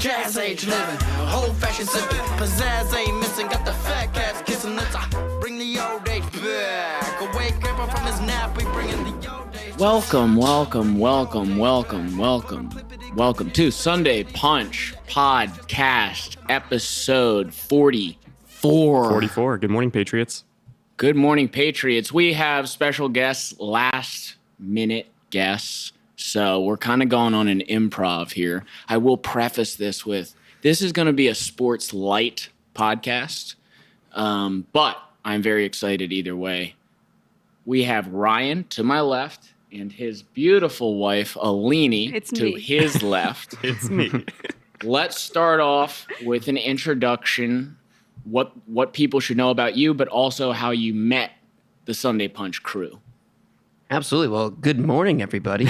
jazz age living, old fashioned sipping, pizzazz ain't missing, got the fat cats kissing. Let's bring the old age back. Awake everyone from his nap, we bringing the old age. Welcome to Sunday Punch Podcast, episode 44. 44. Good morning, Patriots. Good morning, Patriots. We have special guests, last-minute guests, so we're kind of going on an improv here. I will preface this with, this is going to be a sports light podcast, but I'm very excited either way. We have Ryan to my left and his beautiful wife, Aline, his left. It's me. Let's start off with an introduction, what people should know about you, but also how you met the Sunday Punch crew. Absolutely. Well, good morning, everybody.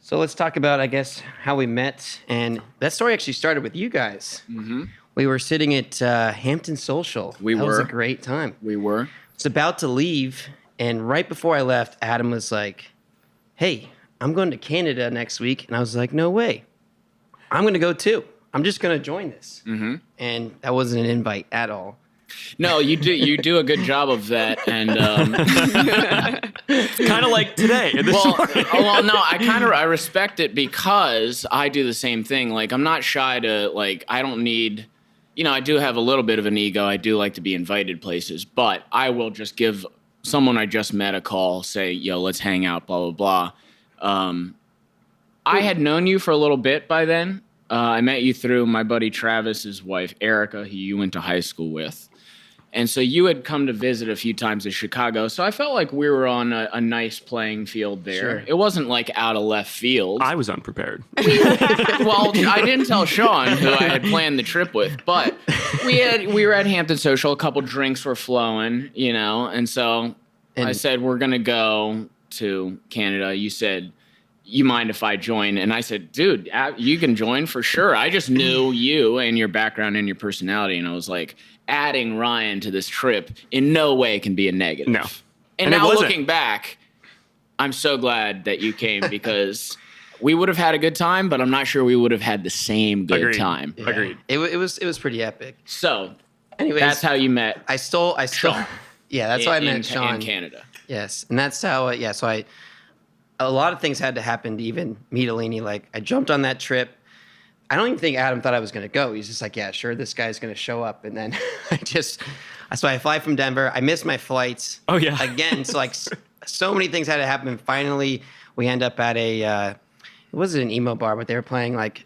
So let's talk about, I guess, how we met. And that story actually started with you guys. Mm-hmm. We were sitting at Hampton Social. That was a great time. We were. I was about to leave, and right before I left, Adam was like, hey, I'm going to Canada next week. And I was like, no way. I'm going to go too. I'm just going to join this. Mm-hmm. And that wasn't an invite at all. No, you do a good job of that, and Kind of like today in the story. No, I respect it because I do the same thing. Like, I'm not shy to, like, I don't need, I do have a little bit of an ego. I do like to be invited places, but I will just give someone I just met a call, say, yo, let's hang out, blah, blah, blah. I had known you for a little bit by then. I met you through my buddy Travis's wife, Erica, who you went to high school with. And so you had come to visit a few times in Chicago. So I felt like we were on a nice playing field there. Sure. It wasn't like out of left field. I was unprepared. Well, I didn't tell Sean, who I had planned the trip with, but we were at Hampton Social. A couple drinks were flowing, and so I said, we're going to go to Canada. You said, you mind if I join? And I said, dude, you can join for sure. I just knew you and your background and your personality. And I was like, adding Ryan to this trip in no way can be a negative. No. And now looking back, I'm so glad that you came because we would have had a good time, but I'm not sure we would have had the same good time. Yeah. Agreed. It was pretty epic. So, anyways, that's how you met. I stole. Sean. Yeah, that's how I met Sean. In Canada. Yes, and that's how. So a lot of things had to happen to even meet Aline. Like, I jumped on that trip. I don't even think Adam thought I was going to go. He's just like, yeah, sure, this guy's going to show up. And then so I fly from Denver. I missed my flights. Oh, yeah. Again, so like so many things had to happen. Finally, we end up at it wasn't an emo bar, but they were playing like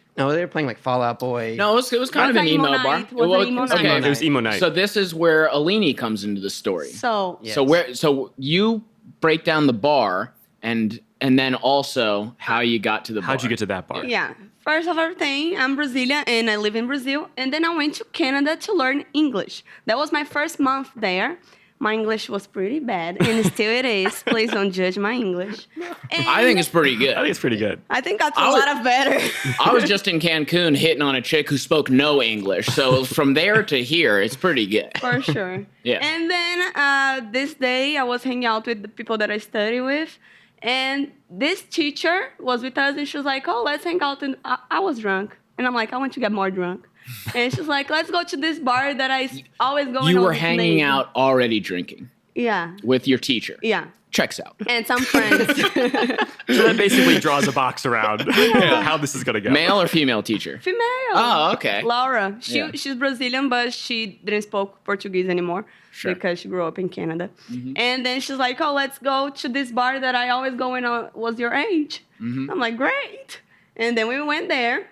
Fall Out Boy. No, it was kind of an emo bar. It was emo night. So this is where Aline comes into the story. So Yes. So you break down the bar and then also how you got to the bar. How'd you get to that bar? yeah, first of everything, I'm Brazilian and I live in Brazil. And then I went to Canada to learn English. That was my first month there. My English was pretty bad, and still it is. Please don't judge my English. And I think it's pretty good. I think it's pretty good. I think that's a lot of better. I was just in Cancun hitting on a chick who spoke no English. So from there to here, it's pretty good. For sure. Yeah. And then this day, I was hanging out with the people that I study with. And this teacher was with us, and she was like, oh, let's hang out. And I was drunk. And I'm like, I want to get more drunk. And she's like, let's go to this bar that I always go. You were hanging out already drinking. Yeah. With your teacher. Yeah. Checks out. And some friends. So that basically draws a box around how this is going to go. Male or female teacher? Female. Oh, okay. Laura. Yeah. She's Brazilian, but she didn't speak Portuguese anymore. Sure. Because she grew up in Canada. Mm-hmm. And then she's like, oh, let's go to this bar that I always go when I was your age. Mm-hmm. I'm like, great. And then we went there.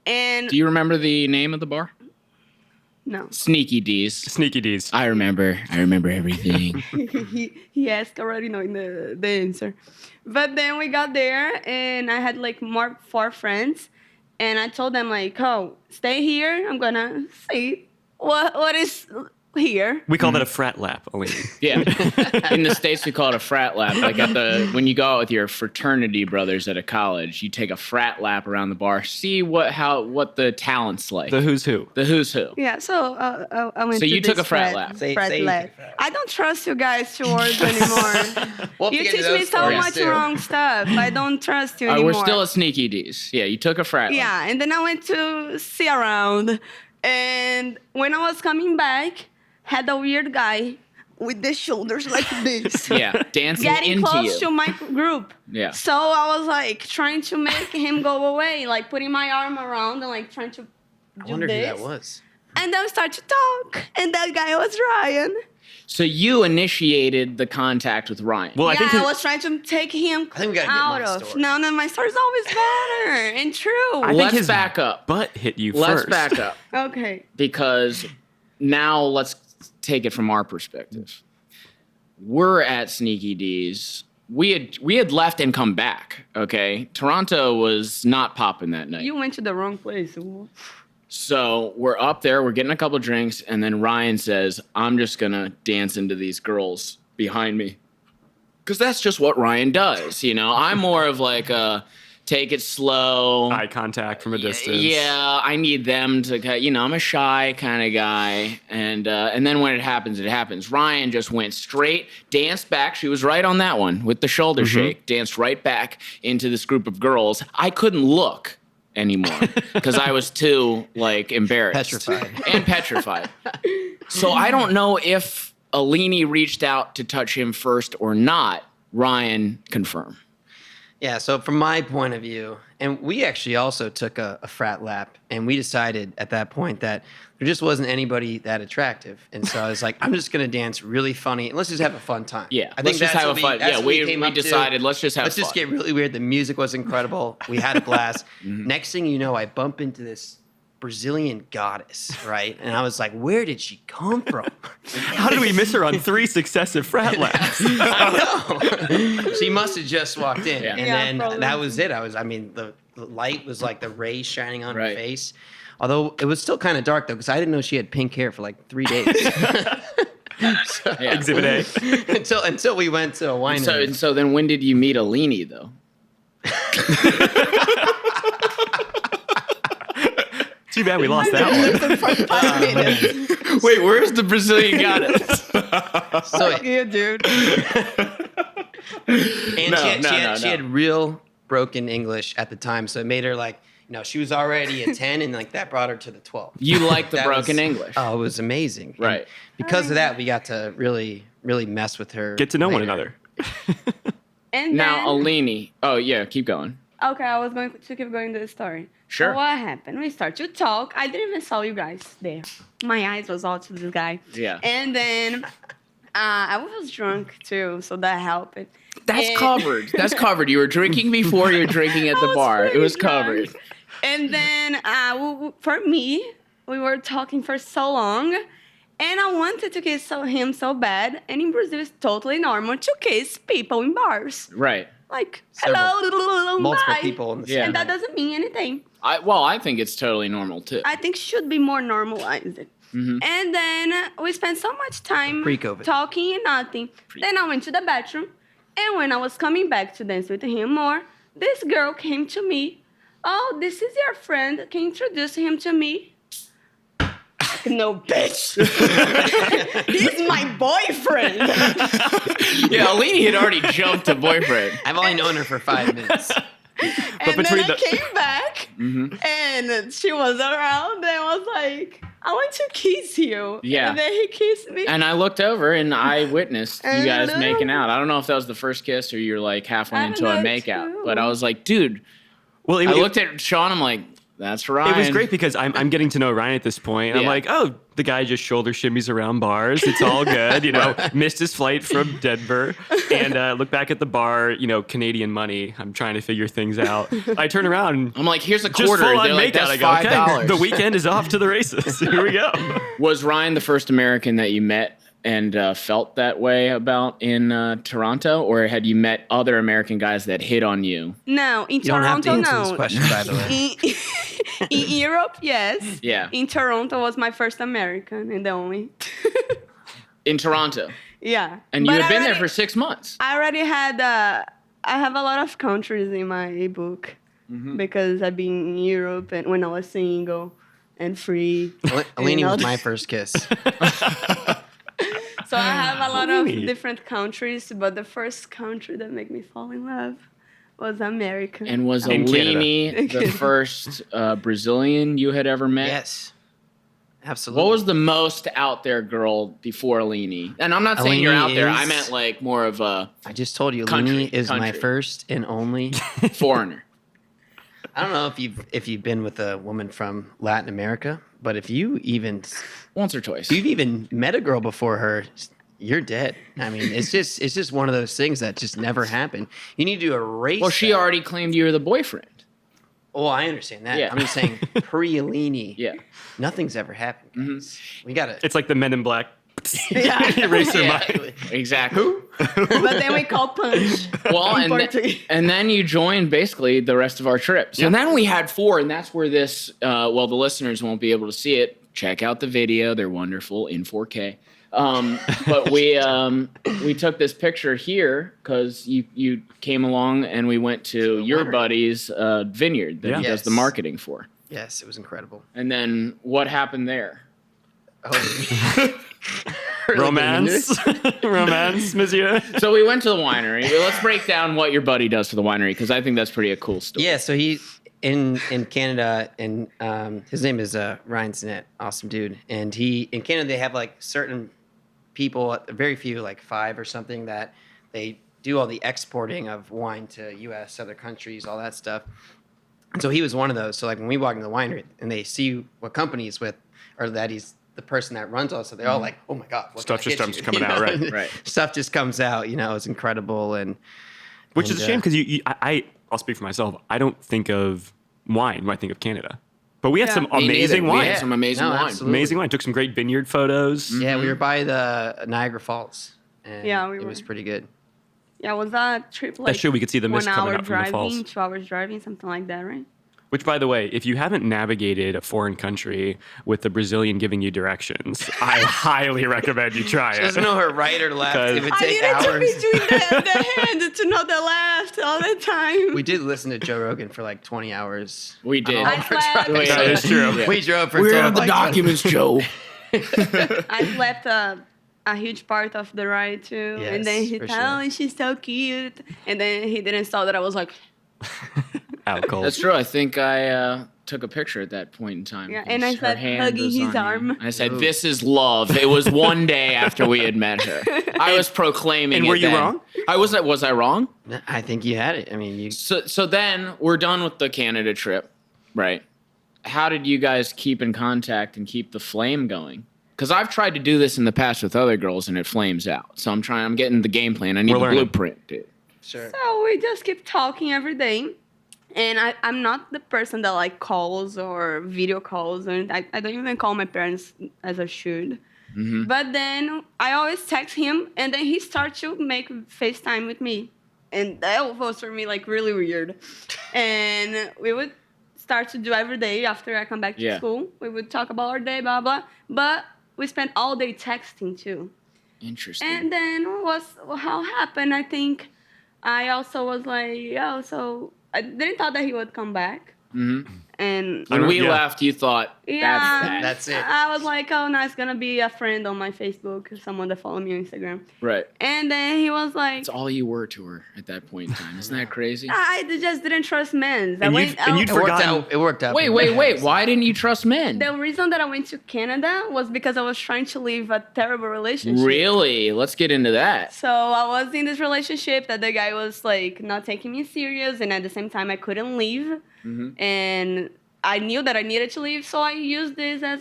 And Do you remember the name of the bar? no. Sneaky D's. Sneaky D's. I remember everything. he asked already knowing the answer. But then we got there, and I had like 4 friends. And I told them like, oh, stay here. I'm going to see what is here. We call that a frat lap, Aline. Yeah. In the States, we call it a frat lap. Like when you go out with your fraternity brothers at a college, you take a frat lap around the bar, see what the talent's like. The who's who. The who's who. Yeah, so I went So to you took this a frat lap. Say frat you lap. took a frat lap. I don't trust you guys to words anymore. We'll You get to teach those me so stories, much too. wrong stuff. I don't trust you anymore. We're still at Sneaky D's. Yeah, you took a frat lap. Yeah, and then I went to see around. And when I was coming back, had a weird guy with the shoulders like this. Yeah, dancing Getting into close you. to my group. Yeah. So I was like trying to make him go away, like putting my arm around and like trying to do I wonder this. who that was. And then we start to talk. And that guy was Ryan. So you initiated the contact with Ryan. Well, I think I was trying to take him I think we gotta get out my of. story. No, my story's always better and true. I think Let's his back up. butt hit you Let's first. back up. Okay. Because now let's take it from our perspective. We're at Sneaky D's. We had left and come back, okay? Toronto was not popping that night. You went to the wrong place. So we're up there, we're getting a couple drinks, and then Ryan says, I'm just going to dance into these girls behind me. Because that's just what Ryan does, you know? I'm more of like a take it slow. Eye contact from a distance. Yeah, I need them to, you know, I'm a shy kind of guy. And then when it happens, it happens. Ryan just went straight, danced back. She was right on that one with the shoulder shake. Danced right back into this group of girls. I couldn't look anymore because I was too, like, embarrassed. Petrified. And petrified. So I don't know if Aline reached out to touch him first or not. Ryan, confirm. Yeah, so from my point of view, and we actually also took a frat lap, and we decided at that point that there just wasn't anybody that attractive. And so I was like, I'm just going to dance really funny, and let's just have a fun time. Yeah, I let's just that's have what a fun. that's Yeah, what we came up to. decided let's just have Let's fun. just get really weird. The music was incredible. We had a blast. Next thing you know, I bump into this Brazilian goddess, right? And I was like, where did she come from? How did we miss her on 3 successive frat laps? I know. She must have just walked in. Yeah. And Yeah, then probably. that was it. I mean, the light was like the rays shining on her Right. face. Although it was still kind of dark, though, because I didn't know she had pink hair for like 3 days. So- Yeah. Exhibit A. until we went to a winery. So then when did you meet Aline, though? Too bad we lost that one. Wait, where's the Brazilian goddess? So- You, dude. and No, she had real broken English at the time, so it made her like, you know, she was already a 10, and like that brought her to the 12. You like the That broken was- English. Oh, it was amazing. And Right. because of that, we got to really, really mess with her. Get to know one later. another. And Now, then, Aline. Oh, yeah, keep going. okay, I was going to keep going to the story. Sure. So what happened? We start to talk. I didn't even saw you guys there. My eyes was all to this guy. Yeah. And then I was drunk too, so that helped. That's And- covered. That's covered. You were drinking before you were drinking at I the was bar. It pretty was drunk. covered. And then for me, we were talking for so long, and I wanted to kiss him so bad. And in Brazil, it's totally normal to kiss people in bars. Right. Like, Several- hello, multiple bye. people in the Yeah. And that doesn't mean anything. I think it's totally normal, too. I think should be more normalized. Mm-hmm. And then we spent so much time Pre-COVID. talking and nothing. Then I went to the bathroom, and when I was coming back to dance with him more, this girl came to me. Oh, this is your friend. Can you introduce him to me? Like, no, bitch. He's my boyfriend. Yeah, Aline had already jumped to boyfriend. I've only known her for 5 minutes. And then between I the- came back, and she was around, and was like, I want to kiss you. Yeah. And then he kissed me. And I looked over and I witnessed you guys Hello. making out. I don't know if that was the first kiss or you're like halfway I into don't a know, makeout. too. But I was like, dude, Well, I looked at Sean, I'm like, that's Ryan. It was great because I'm getting to know Ryan at this point. I'm Yeah. like, oh, the guy just shoulder shimmies around bars. It's all good. You know, missed his flight from Denver. And look back at the bar, you know, Canadian money. I'm trying to figure things out. I turn around. I'm like, here's a Just quarter. full on They're like, makeout. that's I go, okay, $5. the weekend is off to the races. Here we go. Was Ryan the first American that you met and felt that way about in Toronto? Or had you met other American guys that hit on you? No, in You don't have to Toronto, answer no. this question, by the way. In Europe, yes. Yeah. In Toronto was my first American and the only. In Toronto. Yeah. And you But had been there already- for 6 months. I already had, I have a lot of countries in my book because I've been in Europe and when I was single and free. Aline You know, was my first kiss. So I have a lot of Really? different countries, but the first country that made me fall in love was America. And was In Canada. Aline the first Brazilian you had ever met? Yes. Absolutely. What was the most out there girl before Aline? And I'm not saying you're Aline out there. I is- meant like more of a I just told you, Country, Aline is my country. first and only. foreigner. I don't know if you've been with a woman from Latin America, but if you've even met a girl before her, you're dead. I mean, it's just one of those things that just never happened. You need to erase. Well, she that. already claimed you were the boyfriend. Oh, I understand that. Yeah. I'm just saying, pre-Aline, Yeah. nothing's ever happened. Guys. We gotta. It's like the Men in Black. Yeah. Erase their Yeah. mind. Exactly. But then we call punch. Well, in Portuguese. and then you joined basically the rest of our trip. So then we had 4, and that's where this. Well, the listeners won't be able to see it. Check out the video; they're wonderful in 4K. But we took this picture here because you came along and we went to your winery. buddy's vineyard that he does Yes. the marketing for. Yes, it was incredible. And then what happened there? Oh. Romance. Romance, monsieur. So we went to the winery. Let's break down what your buddy does for the winery because I think that's pretty a cool story. Yeah, so he's in Canada, and his name is Ryan Sinet, awesome dude. And in Canada they have like certain people, very few, like 5 or something, that they do all the exporting of wine to U.S., other countries, all that stuff. And so he was one of those. So like when we walk in the winery and they see what company he's with, or that he's the person that runs all, so they're all like, "Oh my God, what Stuff can I just get starts you?" coming You out, know? right, right. Stuff just comes out. It's incredible, Which is a shame because I'll speak for myself. I don't think of wine when I think of Canada, but we had Yeah. some Me amazing neither. We wine. had some amazing No, wine. absolutely. Amazing wine. Took some great vineyard photos. Yeah, we were by the Niagara Falls. And Yeah, we it were. was pretty good. Yeah, was that trip like true, we could see the mist 1 coming hour out from the driving, falls. 2 hours driving, something like that, right? Which, by the way, if you haven't navigated a foreign country with the Brazilian giving you directions, I highly recommend you try She it. doesn't know her right or left. Because- It would I take needed to hours. be doing the hand to know the left all the time. We did listen to Joe Rogan for like 20 hours. We did. on all I our slept. drives. That is true. Yeah. We drove for Where total are the like documents, Joe? I slept a huge part of the ride too, and then Yes, he for told sure. me she's so cute, and then he didn't saw that I was like, Out cold. That's true. I think I took a picture at that point in time. Yeah, and I Her said, hand hugging was his on you. arm. I said, Ooh. "This is love." It was one day after we had met her. I was proclaiming. And it were you then. wrong? I was. Was I wrong? I think you had it. I mean, you. So then we're done with the Canada trip, right? How did you guys keep in contact and keep the flame going? Because I've tried to do this in the past with other girls and it flames out. So I'm getting the game plan. I need We're the learning. blueprint, dude. Sure. so we just keep talking every day. And I'm not the person that like calls or video calls, and I don't even call my parents as I should. But then I always text him, and then he starts to make FaceTime with me, and that was for me like really weird. And we would start to do every day after I come back to Yeah. school. We would talk about our day, blah blah. But we spent all day texting too. Interesting. And then how happened? I think I also was like, oh, so I didn't thought that he would come back. And when we Yeah. left, you thought, yeah, that's that. That's it. I was like, oh, no, it's gonna be a friend on my Facebook, someone that follow me on Instagram. Right. And then he was like, It's all you were to her at that point in time. Isn't that crazy? I just didn't trust men. And you'd It worked forgotten- out. It worked out. Wait. Why didn't you trust men? The reason that I went to Canada was because I was trying to leave a terrible relationship. Really? Let's get into that. So I was in this relationship that the guy was like not taking me serious, and at the same time I couldn't leave, and I knew that I needed to leave, so I used this as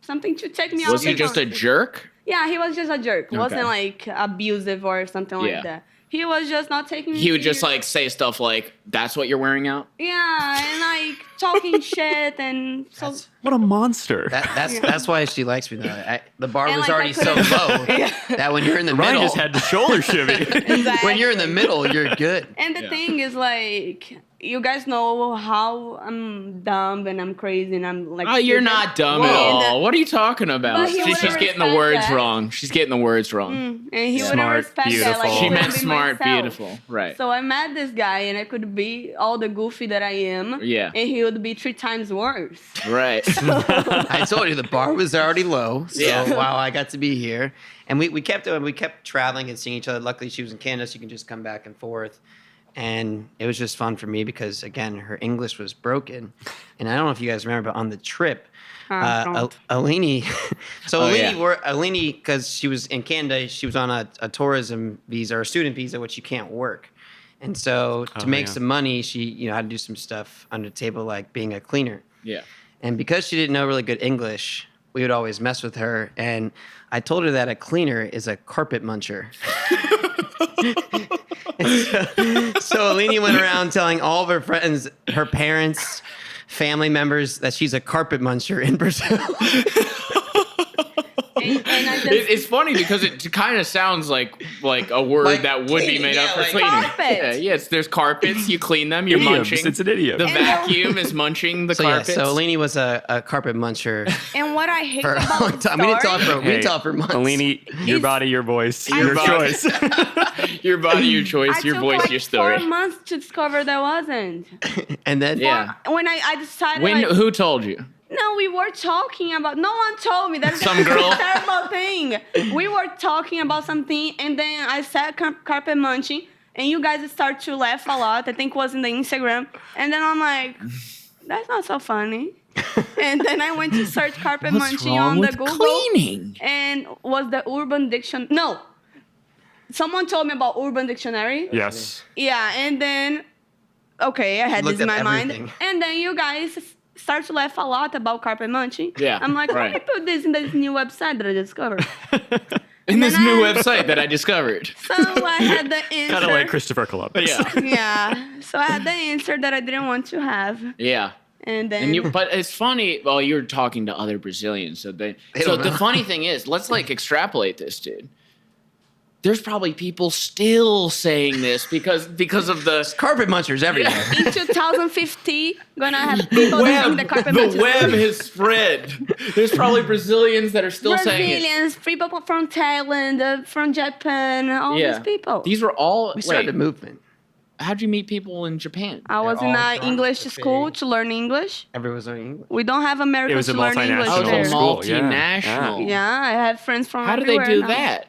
something to take me out. Was he of just a country. jerk? Yeah, he was just a jerk. Okay. Wasn't like abusive or something Yeah. like that. He was just not taking me. He would just serious. like say stuff like, "That's what you're wearing out." Yeah, and like talking shit, and so What a monster. That's why she likes me though. The bar And, was like, I already so couldn't- low Yeah. that when you're in the Ryan middle, just had the shoulder shimmy. Exactly. when you're in the middle, you're good. And the Yeah. thing is, like, you guys know how I'm dumb and I'm crazy and I'm like. Oh, you're stupid. not dumb at Well, all. What are you talking about? But he She's wouldn't just getting the respect words that. wrong. She's getting the words wrong. And he wouldn't Smart, respect that. Like, beautiful. She I meant couldn't be smart, myself. beautiful. Right. So I met this guy and I could be all the goofy that I am. Yeah. And he would be 3 times worse. Right. I told you the bar was already low. So Yeah. wow, I got to be here. And we kept traveling and seeing each other. Luckily she was in Canada, so you can just come back and forth. And it was just fun for me because again, her English was broken. And I don't know if you guys remember, but on the trip, Aline, so Oh, Aline, yeah. Aline, because she was in Canada, she was on a tourism visa or a student visa, which you can't work. And so to make yeah. some money, she had to do some stuff under the table, like being a cleaner. Yeah. And because she didn't know really good English, we would always mess with her. And I told her that a cleaner is a carpet muncher. So Aline went around telling all of her friends, her parents, family members, that she's a carpet muncher in Brazil. And I just, It's funny because it kind of sounds like a word Like that would be cleaning, made up yeah, for like cleaning. carpet. Yeah, yes, there's carpets. You clean them. You're Idioms. munching. It's an idiom. The And vacuum is munching the So carpets. so Aline was a carpet muncher and what I hate for a about long the time. We didn't talk story- for we talked for months. Aline, your It's- body, your voice, I your body. choice. Your body, your choice, I your took voice, like your story. 4 months to discover there wasn't. And then Yeah. When I decided, When? like, Who told you? no, we were talking about. No one told me. That's Some girl? a terrible thing. We were talking about something, and then I said carpet munching, and you guys start to laugh a lot. I think it was in the Instagram, and then I'm like, that's not so funny. And then I went to search carpet What's munching wrong on the with Google, cleaning? and was the Urban Dictionary? No, someone told me about Urban Dictionary. Yes. Yeah, and then, okay, I had Looked this in up my everything. mind. And then you guys start to laugh a lot about carpet munching. Yeah, I'm like, right. let me put this in this new website that I discovered. In this then new I- website that I discovered. So I had the answer. Kind of like Christopher Columbus. Yeah. Yeah. So I had the answer that I didn't want to have. Yeah. And then But it's funny. Well, you're talking to other Brazilians, so They so don't the know. funny thing is, let's like extrapolate this, dude. There's probably people still saying this because of the carpet munchers everywhere. in 2050, gonna have people doing the carpet munching. web has spread. There's probably Brazilians that are still saying it. Brazilians, people from Thailand, from Japan, all these people. These were all. We started wait, a movement. how'd you meet people in Japan? I was in all an drunk, English they're school big. to learn English. Everyone's learning English. We don't have It Americans was a to learn English Oh, multinational there. it's a school, yeah. multinational. Yeah, I have friends from How do they everywhere do now. that?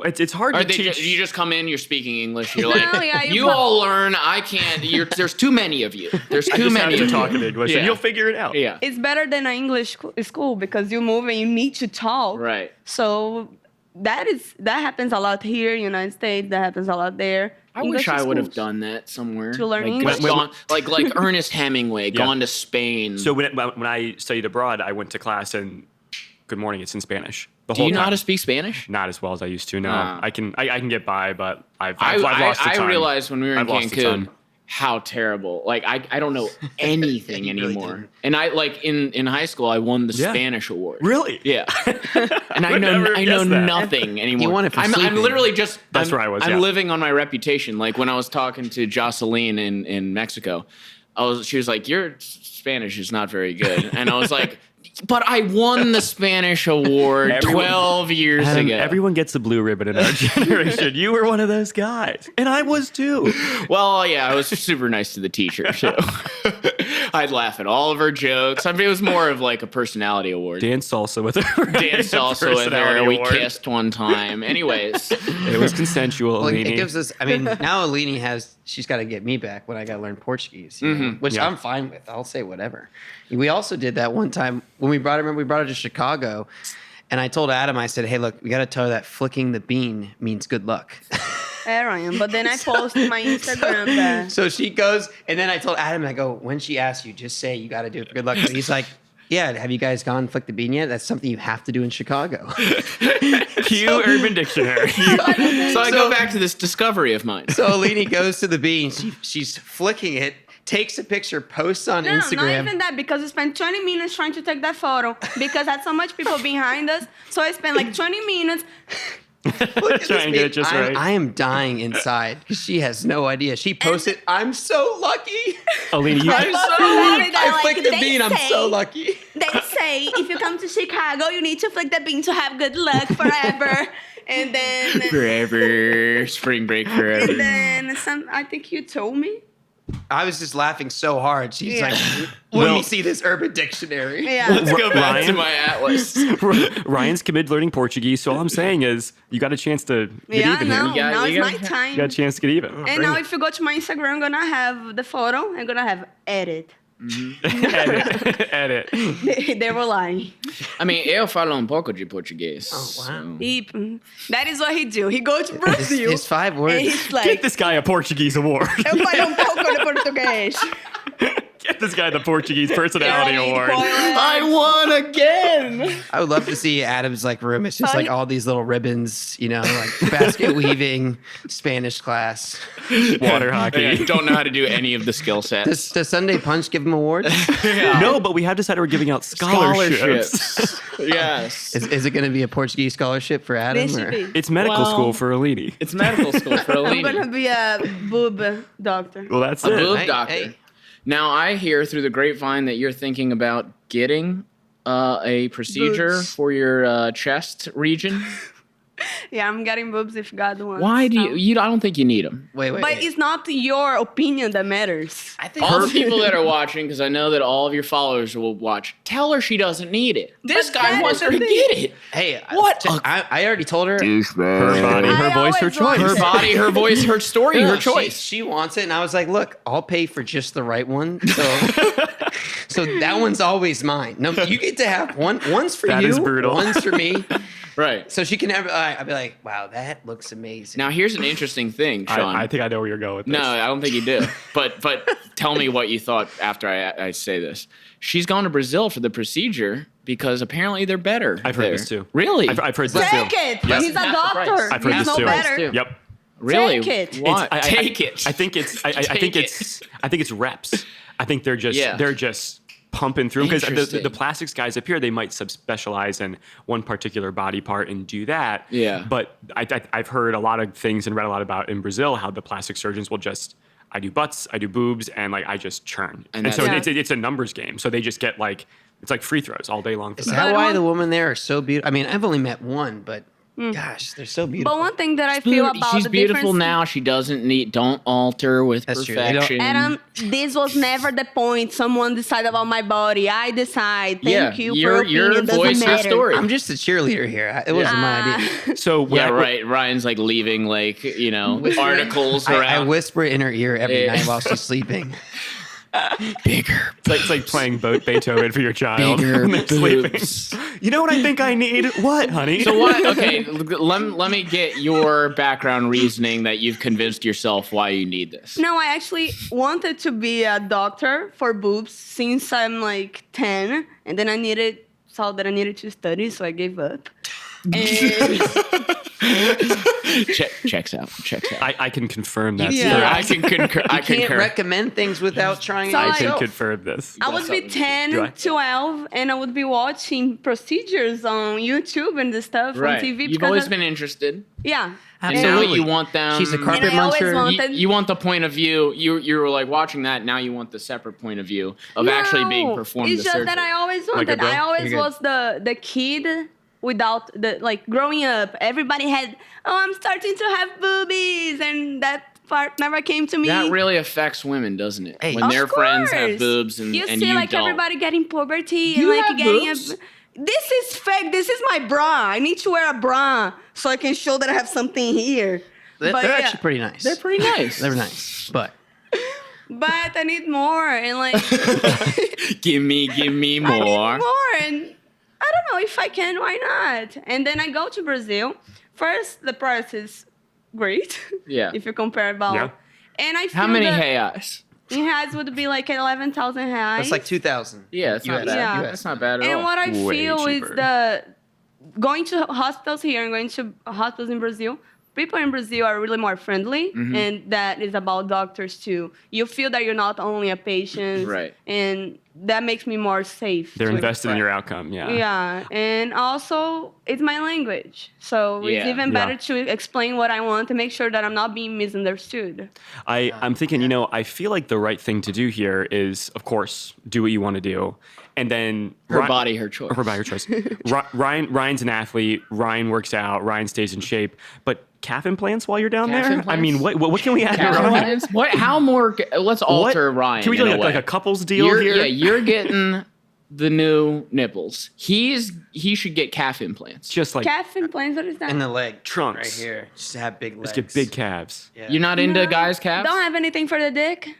It's hard Or to teach. you just come in, you're speaking English. You're like, No, yeah, you you all learn. I can't. There's too many of you. There's I too just many have to of talk you. in English, Yeah. and you'll figure it out. Yeah. It's better than an English school because you move and you need to talk. Right. So that happens a lot here in the United States. That happens a lot there. I English wish I would have schools. done that somewhere. To learn like, English? gone- like Ernest Hemingway, Yeah. gone to Spain. So when I studied abroad, I went to class and good morning, it's in Spanish. The do whole you know time. how to speak Spanish? Not as well as I used to. No, Ah. I can get by, but I've I lost a ton. realized when we were in I've lost a Cancun ton. how terrible. Like I don't know anything You really anymore. didn't. And I like in high school I won the Yeah. Spanish award. Really? Yeah. And I Would know never I know guess that. nothing anymore. You won it for I'm sleeping. literally just That's I'm, where I was, I'm yeah. living on my reputation. Like when I was talking to Jocelyn in Mexico, she was like, "Your Spanish is not very good." And I was like, "But I won the Spanish award Everyone- 12 years ago." Everyone gets the blue ribbon in our generation. You were one of those guys, and I was too. Well, yeah, I was super nice to the teacher, so I'd laugh at all of her jokes. I mean, it was more of like a personality award. Dance salsa with her. Danced also with her. Personality We award. kissed one time. Anyways, It was consensual. Well, Aline. it gives us. I mean, now Aline she's got to get me back when I got to learn Portuguese, you know, which Yeah. I'm fine with. I'll say whatever. We also did that one time when we brought her. Remember, we brought her to Chicago, and I told Adam, I said, "Hey, look, we got to tell her that flicking the bean means good luck." There I am. But then I posted my Instagram there. So she goes, and then I told Adam, I go, when she asks you, just say you got to do it for good luck. But he's like, yeah, have you guys gone flick the bean yet? That's something you have to do in Chicago. Cue Urban Dictionary. so I go back to this discovery of mine. So Aline goes to the bean. She's flicking it, takes a picture, posts on No, Instagram. not even that, because we spent 20 minutes trying to take that photo because I had so much people behind us. So I spent like 20 minutes Try and get it just right. I am dying inside because she has no idea. She posted, "I'm so lucky." Aline, you, I flicked the bean. I'm so lucky. They say if you come to Chicago, you need to flick the bean to have good luck forever. And then Forever. Spring break forever. and then I think you told me. I was just laughing so hard. She's Yeah. like, "Let Well- me see this Urban Dictionary." Yeah. Let's go back to Ryan? my atlas. Ryan's committed learning Portuguese, so all I'm saying is you got a chance to get Yeah, even no, here. now you it's my gotta- time. You got a chance to get even. And now if you go to my Instagram, I'm gonna have the photo. I'm gonna have edit. Edit. They were lying. I mean, eu falo um pouco de português. Oh, wow. That is what he do. He go to Brazil. His 5 words. And he's Get like, this guy a Portuguese award. eu falo pouco de português. Get this guy the Portuguese personality award. I won again. I would love to see Adam's like room. It's just like all these little ribbons, like basket weaving, Spanish class. Water I hockey. don't know how to do any of the skill sets. Does Sunday Punch give him awards? No, but we have decided we're giving out scholarships. Yes. Is it going to be a Portuguese scholarship for Adam? This should or- be. It's medical Well- school for Aline. It's medical school for I'm gonna Aline. be a boob doctor. Well, that's A it. boob Hey, doctor. hey. Now, I hear through the grapevine that you're thinking about getting a procedure Boobs. for your chest region. Yeah, I'm getting boobs if God wants. Why do so. you? I don't think you need them. Wait. But it's not your opinion that matters. I think All the people that are watching, because I know that all of your followers will watch, tell her she doesn't need it. This But guy that wants is her the to thing. get it. Hey, What I already told her. Her body, her I voice, her always want choice. Her body, her voice, her story, her She- choice. She wants it, and I was like, "Look, I'll pay for just the right one." So that one's always mine. No, you get to have one. One's for That you. is brutal. One's for me. Right. So she can have. I'll be like, "Wow, that looks amazing." Now, here's an interesting thing, Sean. I think I know where you're going with this. No, I don't think you do. But tell me what you thought after I say this. She's gone to Brazil for the procedure because apparently they're better. I've heard there. this too. Really? I've heard this Take too. it. Yes. He's a Half the price. doctor. I've heard He's this no too. better. Yep. Really? Take it. What? I Take it. I think it's. I think it's. I think it's reps. I think they're just. Yeah. They're just pumping through because Interesting. the plastics guys up here they might subspecialize in one particular body part and do that. Yeah. But I've heard a lot of things and read a lot about in Brazil how the plastic surgeons will just. I do butts, I do boobs, and I just churn. And so that's- it's a numbers game. So they just get it's like free throws all day long for Is that. that But why one- the women there are so beautiful? I mean, I've only met one, but gosh, they're so beautiful. But one thing that I feel about She's the beautiful difference, now. She doesn't need. Don't alter with That's true. They don't- perfection. Adam, this was never the point. Someone decided about my body. I decide. Thank you for your opinion. Doesn't voice, your matter. story. I'm just a cheerleader here. It wasn't my idea. So when Yeah, I- right. Ryan's like leaving articles I around. whisper in her ear every Yeah. night while she's sleeping. Bigger, It's like playing Beethoven for your child. bigger when they're sleeping. boobs. You know what I think I need? What, honey? So what? Okay, let me get your background reasoning that you've convinced yourself why you need this. No, I actually wanted to be a doctor for boobs since I'm like 10, and then I saw that I needed to study, so I gave up. And Checks out. I can confirm that. Yeah. sir. I can concur. I You can't concur. recommend things without trying it So I I- can yourself. confirm this. I would be 10, Do I? 12, and I would be watching procedures on YouTube and the stuff Right. on TV. You've because always I- been interested. Yeah. And so Absolutely. what you want them. She's a carpet And I always muncher. want- You want the point of view. You were like watching that. Now you want the separate point of view of actually being No, performed. It's the just that surgery. I always Like a wanted. girl? I always You're was the kid without the growing up. Everybody had. Oh, I'm starting to have boobies, and that part never came to me. That really affects women, doesn't it? Hey. When Of their friends have course. boobs and you and see you like don't. everybody getting puberty You and like have getting boobs? This is fake. This is my bra. I need to wear a bra so I can show that I have something here. They're But yeah. actually pretty nice. They're pretty nice. They're nice, but But I need more, and like Give me I need more. more, and I don't know if I can. Why not? And then I go to Brazil. First, the price is great. Yeah. If you compare about. Yeah. And I feel How many that reais? in reais would be like 11,000 reais. that's like 2,000. Yeah, it's not US. bad. Yeah. That's not bad at And all. what I Way feel is cheaper. the going to hospitals here and going to hospitals in Brazil. People in Brazil are really more friendly, and that is about doctors too. You feel that you're not only a patient, Right. And that makes me more safe. They're to invested in express. your outcome. Yeah. Yeah, and also it's my language, so it's Yeah. even better to explain what I want to make sure that I'm not being misunderstood. I'm thinking, I feel like the right thing to do here is, of course, do what you want to do, and then Her body, her choice. Her body, her choice. Ryan's an athlete. Ryan works out. Ryan stays in shape. But calf implants while you're down Calf there? implants? I mean, what can we add to Calf Ryan? implants? What? How more? Let's alter What? Ryan. Can we do in a like way. a couples deal here? Yeah, you're getting the new nipples. He should get calf implants. Just like Calf implants, what is that? In the leg. Trunks. Right here. Just to have big legs. just get big calves. Yeah. You're not into No, guys' calves? Don't have anything for the dick.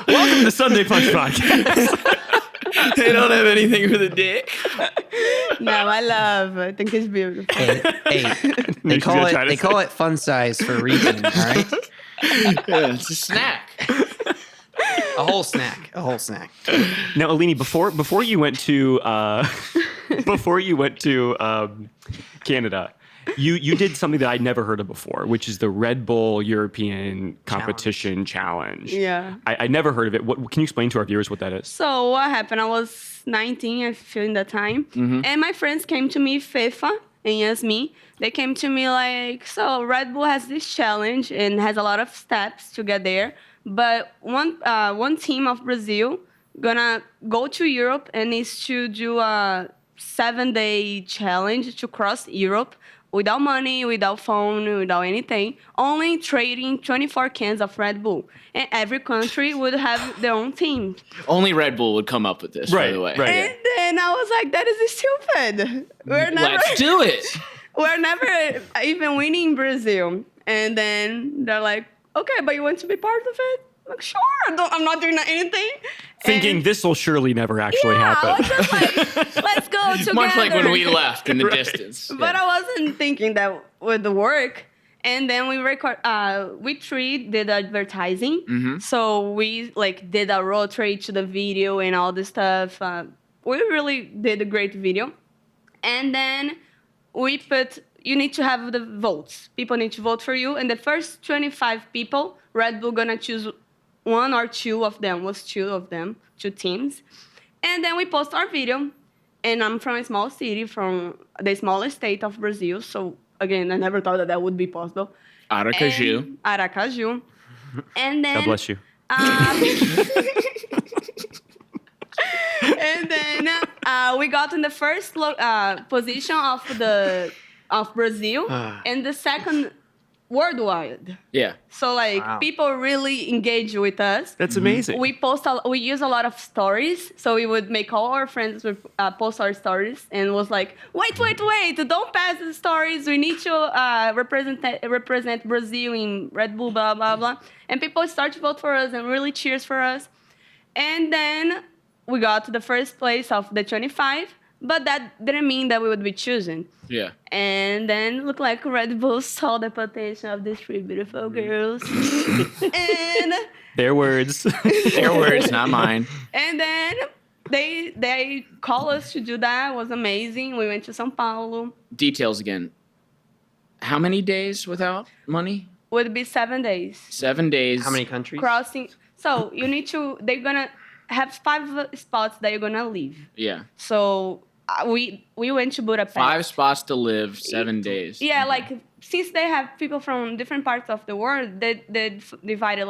Welcome to Sunday Punch Podcast. They don't have anything for the dick. No, I think it's beautiful. Hey, they She's call gonna try to they call it fun size for a reason, all right? Yeah, it's a snack. A whole snack. A whole snack. Now, Aline, before you went to Canada, you did something that I'd never heard of before, which is the Red Bull European Competition Challenge. Yeah. I never heard of it. What can you explain to our viewers what that is? So what happened? I was 19, I feel, in that time, and my friends came to me, Fefa and Yasmin. They came to me like, so Red Bull has this challenge and has a lot of steps to get there. But one team of Brazil gonna go to Europe and is to do a 7-day challenge to cross Europe without money, without phone, without anything, only trading 24 cans of Red Bull. And every country would have their own team. Only Red Bull would come up with this, by the way. right. And then I was like, that is stupid. Let's do it. We're never even winning Brazil. And then they're like, okay, but you want to be part of it? I'm like, sure, I'm not doing anything. Thinking And this will surely never actually I happen. was just like, let's go together. Much like when we left in the distance. But I wasn't thinking that would work. And then we did advertising. So we did a road trip to the video and all this stuff. We really did a great video. And then you need to have the votes. People need to vote for you. And the first 25 people, Red Bull gonna choose one or two of them, two teams. And then we post our video. And I'm from a small city, from the smallest state of Brazil. So again, I never thought that would be possible. Aracaju. Aracaju. And then God bless you. and then we got in the first position of Brazil and the second worldwide. Yeah. So Wow. people really engage with us. That's amazing. We use a lot of stories. So we would make all our friends post our stories and was like, wait, don't pass the stories. We need to represent Brazil in Red Bull, blah, blah, blah. And people start to vote for us and really cheers for us. And then we got to the first place of the 25, but that didn't mean that we would be chosen. Yeah. And then looked like Red Bull saw the potential of these three beautiful girls. and Their words. Their words, not mine. and then they called us to do that. It was amazing. We went to São Paulo. Details again. How many days without money? Would be 7 days. 7 days. How many countries? Crossing. So they're gonna have 5 spots that you're gonna leave. Yeah. So we went to Budapest. 5 spots to live, 7 days. Yeah, since they have people from different parts of the world, they divided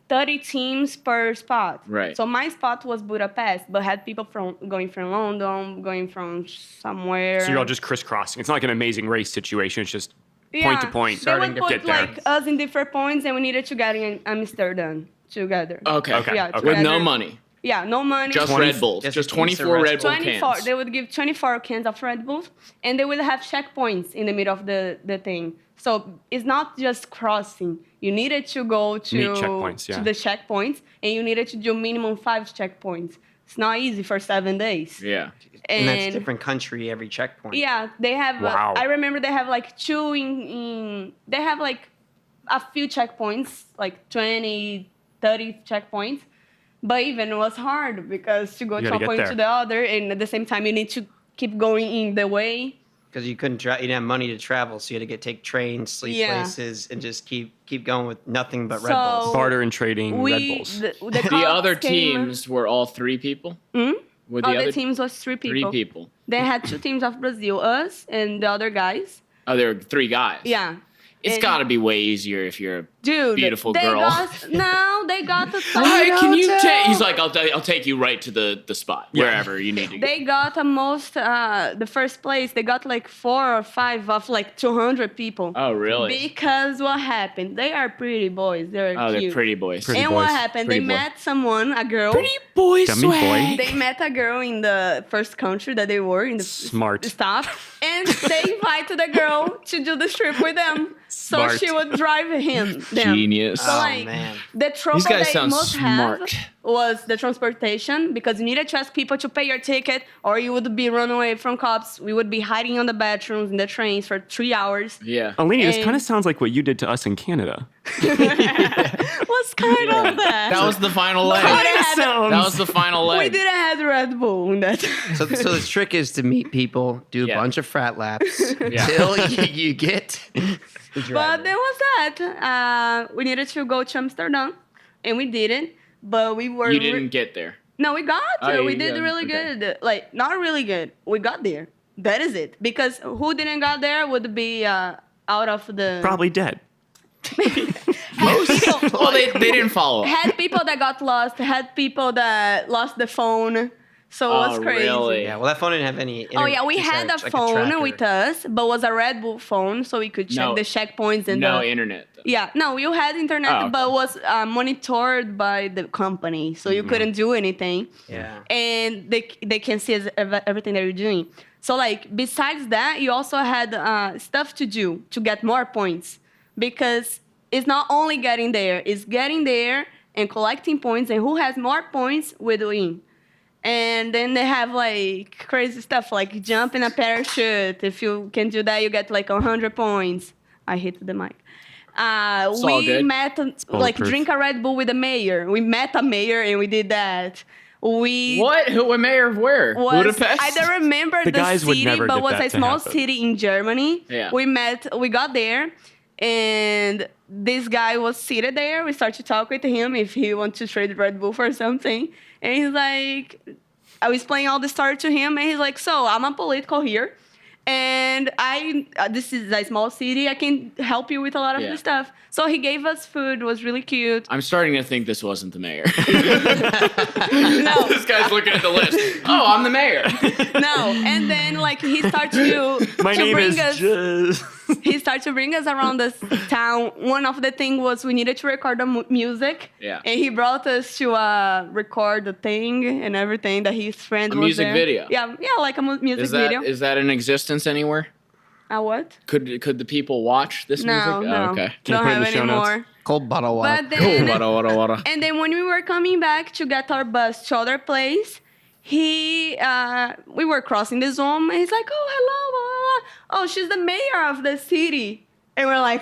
30 teams per spot. Right. So my spot was Budapest, but had people going from London, going from somewhere. So you're all just crisscrossing. It's not like an amazing race situation. It's just point to point. They would put Get there. us in different points, and we needed to get in Amsterdam together. Okay. Yeah, okay. With no together. money. Yeah, no money. Just 20 Red Bulls. just Just a piece of 24 Red Red Bull 24. cans. They would give 24 cans of Red Bulls, and they would have checkpoints in the middle of the thing. So it's not just crossing. You needed to go to Meet checkpoints, yeah. the checkpoints, and you needed to do minimum 5 checkpoints. It's not easy for 7 days. Yeah. And that's different country every checkpoint. Yeah, they have. Wow. I remember they have 2 They have a few checkpoints, 20, 30 checkpoints. But even it was hard because to go You to gotta a get point there. to the other, and at the same time you need to keep going in the way. because you couldn't you didn't have money to travel, so you had to take trains, sleep places, and just keep going with nothing but Red Bulls. Barter and trading Red Bulls. The The other teams were all 3 people? Were the teams was 3 people. 3 people. They had 2 teams of Brazil, us and the other guys. Oh, there were 3 guys. Yeah. It's And- got to be way easier if you're a Dude, beautiful they girl. They got the Hey, can you take? He's like, I'll take you right to the spot wherever you need to go. They got the first place. They got like 4 or 5 of like 200 people. Oh, really? Because what happened? They are pretty boys. They're Oh, cute. they're pretty boys. Pretty and boys. what happened? Pretty They boy. met someone, a girl. boy Dummy boy. They met a girl in the first country that they were in the Smart. stuff, and they invited the girl to do the trip with them, so Smart. she would drive them. Genius. So Oh, like man. the trouble These guys they sound must smart. have was the transportation, because you needed to ask people to pay your ticket, or you would be run away from cops. We would be hiding on the bathrooms in the trains for 3 hours. Yeah. Aline, this And- kind of sounds like what you did to us in Canada. What's kind of that? That was the final leg. Kinda That was the final leg. We didn't have Red Bull in that. So the trick is to meet people, do a Yeah. bunch of frat laps Yeah. till you get the driver. But then was that. We needed to go to Amsterdam, and we didn't. But we were. You didn't get there. No, we got Oh, there. you We did got- really okay. good. Like, not really good. We got there. That is it. Because who didn't got there would be out of the. Probably dead. Well, they didn't follow up. Had people that got lost. Had people that lost the phone. So it was Oh, crazy. really? Yeah, well, that phone didn't have any. Oh yeah, we just had a like phone tracker. with us, but was a Red Bull phone, so we could check No. the checkpoints and No the. internet. Though. Yeah, no, you had internet, Oh, okay. but was monitored by the company, so you couldn't do anything. Yeah. And they can see everything that you're doing. So like besides that, you also had stuff to do to get more points, because it's not only getting there; it's getting there and collecting points, and who has more points will win. And then they have like crazy stuff like jump in a parachute. If you can do that, you get like 100 points. I hit the mic. all We good. met like bulletproof. drink a Red Bull with the mayor. We met a mayor and we did that. We What? Who? What mayor of where? was Budapest? I don't remember The the guys would city, never but get was that a to small happen. city in Germany. Yeah. We got there, and this guy was seated there. We started to talk with him if he wants to trade Red Bull for something, and he's like, I was playing all the story to him, and he's like, so I'm a political here, and this is a small city. I can help you with a lot of Yeah. the stuff. So he gave us food. Was really cute. I'm starting to think this wasn't the mayor. No. This guy's looking at the list. Oh, I'm the mayor. No, and then like he started to My to name bring is us. just. He started to bring us around this town. One of the thing was we needed to record the music. Yeah. And he brought us to record the thing and everything that his friend A was music there. video? Yeah, like a music Is that video. is that in existence anywhere? A what? Could the people watch this No, music? no. Oh, okay. Can you Don't put it in have the show any notes? more. Cold bottle water. But then, Wada. and then when we were coming back to get our bus to other place, we were crossing the zone, and he's like, "Oh, hello, blah, blah, blah. Oh, she's the mayor of the city," and we're like,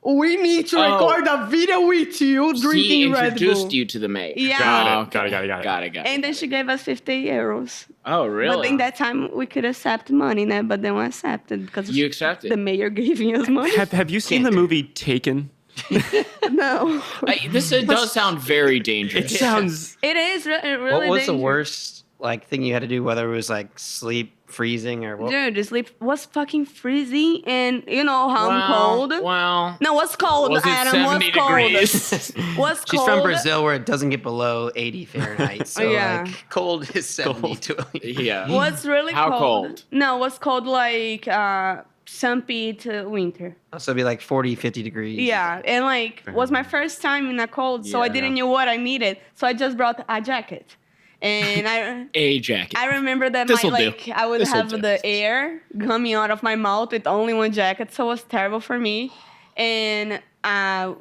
"We need to Oh. record a video with you He drinking Red introduced Bull." you to the mayor. Yeah. Got it. okay. Got it. Got it. And then she gave us 50 euros. Oh, really? But in that time, we could accept money, né? But then we accepted because You accepted? the mayor giving us money. Have you seen the movie Taken? No, This does sound very dangerous. It sounds. it is really What was the dangerous. worst thing you had to do? Whether it was like sleep, freezing, or what? Dude, the sleep was fucking freezing, and you know how I'm cold. Well, No, what's cold, was it Adam? 70 What's cold? degrees? What's She's cold? from Brazil, where it doesn't get below 80 Fahrenheit. So Yeah. like cold is 70 to yeah. What's really How cold? No, what's cold like St. Pete winter. So it'd be like 40, 50 degrees. Yeah, and like was my first time in a cold, so I Yeah. didn't know what I needed. So I just brought a jacket, and A jacket. I remember that This'll do. I would This'll have do. the air coming out of my mouth with only one jacket, so it was terrible for me. And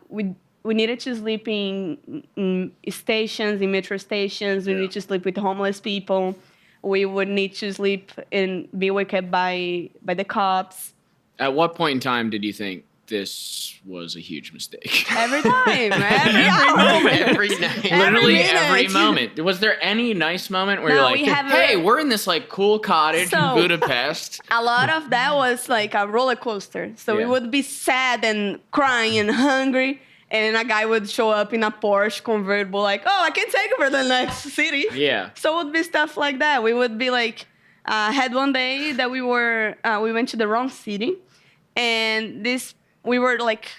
we needed to sleep in stations, in metro stations. We Yeah. need to sleep with homeless people. We would need to sleep and be woken up by the cops. At what point in time did you think this was a huge mistake. Every time, every hour. Every night. Literally every minute. moment. Was there any nice moment where No, you're like, we have hey, a- we're in this like cool cottage So- in Budapest? A lot of that was like a roller coaster. So we Yeah. would be sad and crying and hungry, and a guy would show up in a Porsche convertible, like, oh, I can take you for the next city. Yeah. So it would be stuff like that. We would be like, had one day that we went to the wrong city, and we were like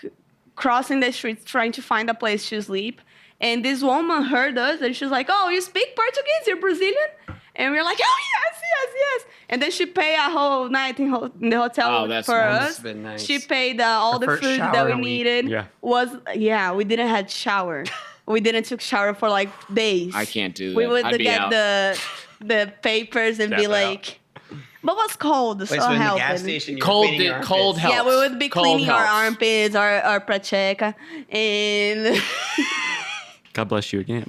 crossing the streets trying to find a place to sleep. And this woman heard us and she's like, oh, you speak Portuguese? You're Brazilian? And we were like, oh, yes. And then she paid a whole night in the hotel Oh, that's for nice. us. Must've been nice. She paid all Her the first food shower that we in a week. needed. Yeah. We didn't have shower. We didn't took shower for like days. I can't do that. We would I'd be get out. the papers and be Tap out. like, but what's cold? Wait, so so in the helping. gas station, you were Cold cleaning your cold armpits. helps. Yeah, we would be Cold cleaning our helps. armpits, our pracheca, and God bless you again.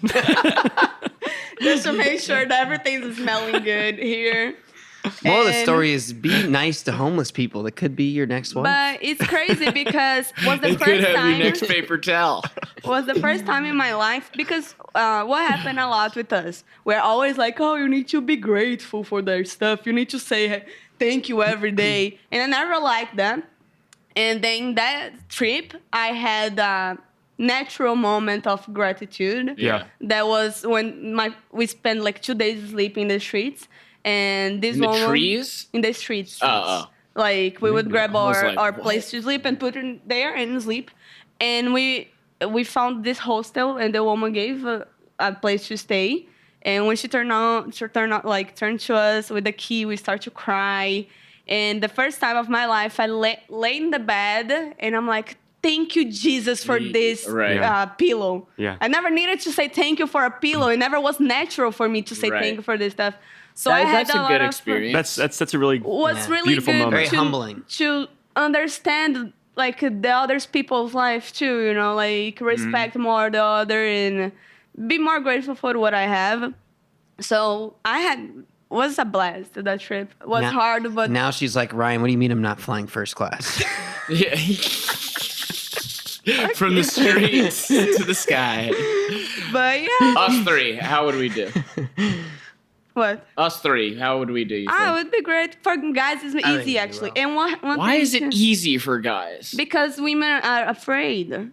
just to make sure that everything's smelling good here. Moral of the And- story is be nice to homeless people. That could be your next one. But it's crazy because was the It could first have time your next paper towel. was the first time in my life because what happened a lot with us. We're always like, oh, you need to be grateful for their stuff. You need to say thank you every day, and I never liked that. And then that trip, I had a natural moment of gratitude. Yeah. That was when we spent like 2 days sleeping in the streets, and this In the woman trees? in the streets. Oh. Like we would grab I was our, like, our what? place to sleep and put it there and sleep, and we found this hostel, and the woman gave a place to stay. And when she turned to us with the key, we start to cry. And the first time of my life, I lay in the bed, and I'm like, thank you, Jesus, for this Right. pillow. Yeah. I never needed to say thank you for a pillow. It never was natural for me to say Right. thank you for this stuff. So I had That's a lot good of- experience. That's a really was Yeah. really Beautiful good moment. Very to, humbling. to understand like the other people's life too, you know, like respect more the other and be more grateful for what I have. So was a blast. That trip was Now- hard, but Now she's like, Ryan, what do you mean I'm not flying first class? Yeah. From the streets to the sky. yeah. Us three, how would we do? What? Us three, how would we do? You Ah, it think? would be great for guys. It's think easy you actually. will. And one Why thing is it too- easy for guys? Because women are afraid.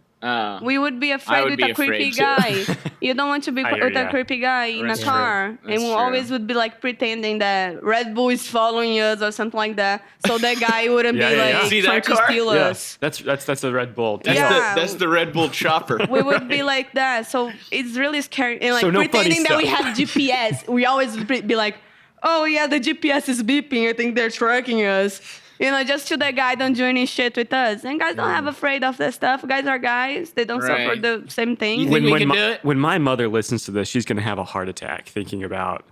We would be afraid would with be a creepy afraid, too. guy. You don't want to be I hear with a ya. creepy guy in That's a true. car. That's And we true. always would be like pretending that Red Bull is following us or something like that. So that guy wouldn't Yeah, be yeah, yeah. like See trying that to car? steal Yeah. us. That's a Red Bull. That's, Yeah. that's the Red Bull chopper. We would be like that. So it's really scary. And like So no funny pretending that we stuff. have GPS. We always be like, oh yeah, the GPS is beeping. I think they're tracking us. You know, just so that guy don't do any shit with us. And guys don't have afraid of that stuff. Guys are guys. They don't suffer Right. the same thing. You think we can my, do it? when my mother listens to this, she's gonna have a heart attack thinking about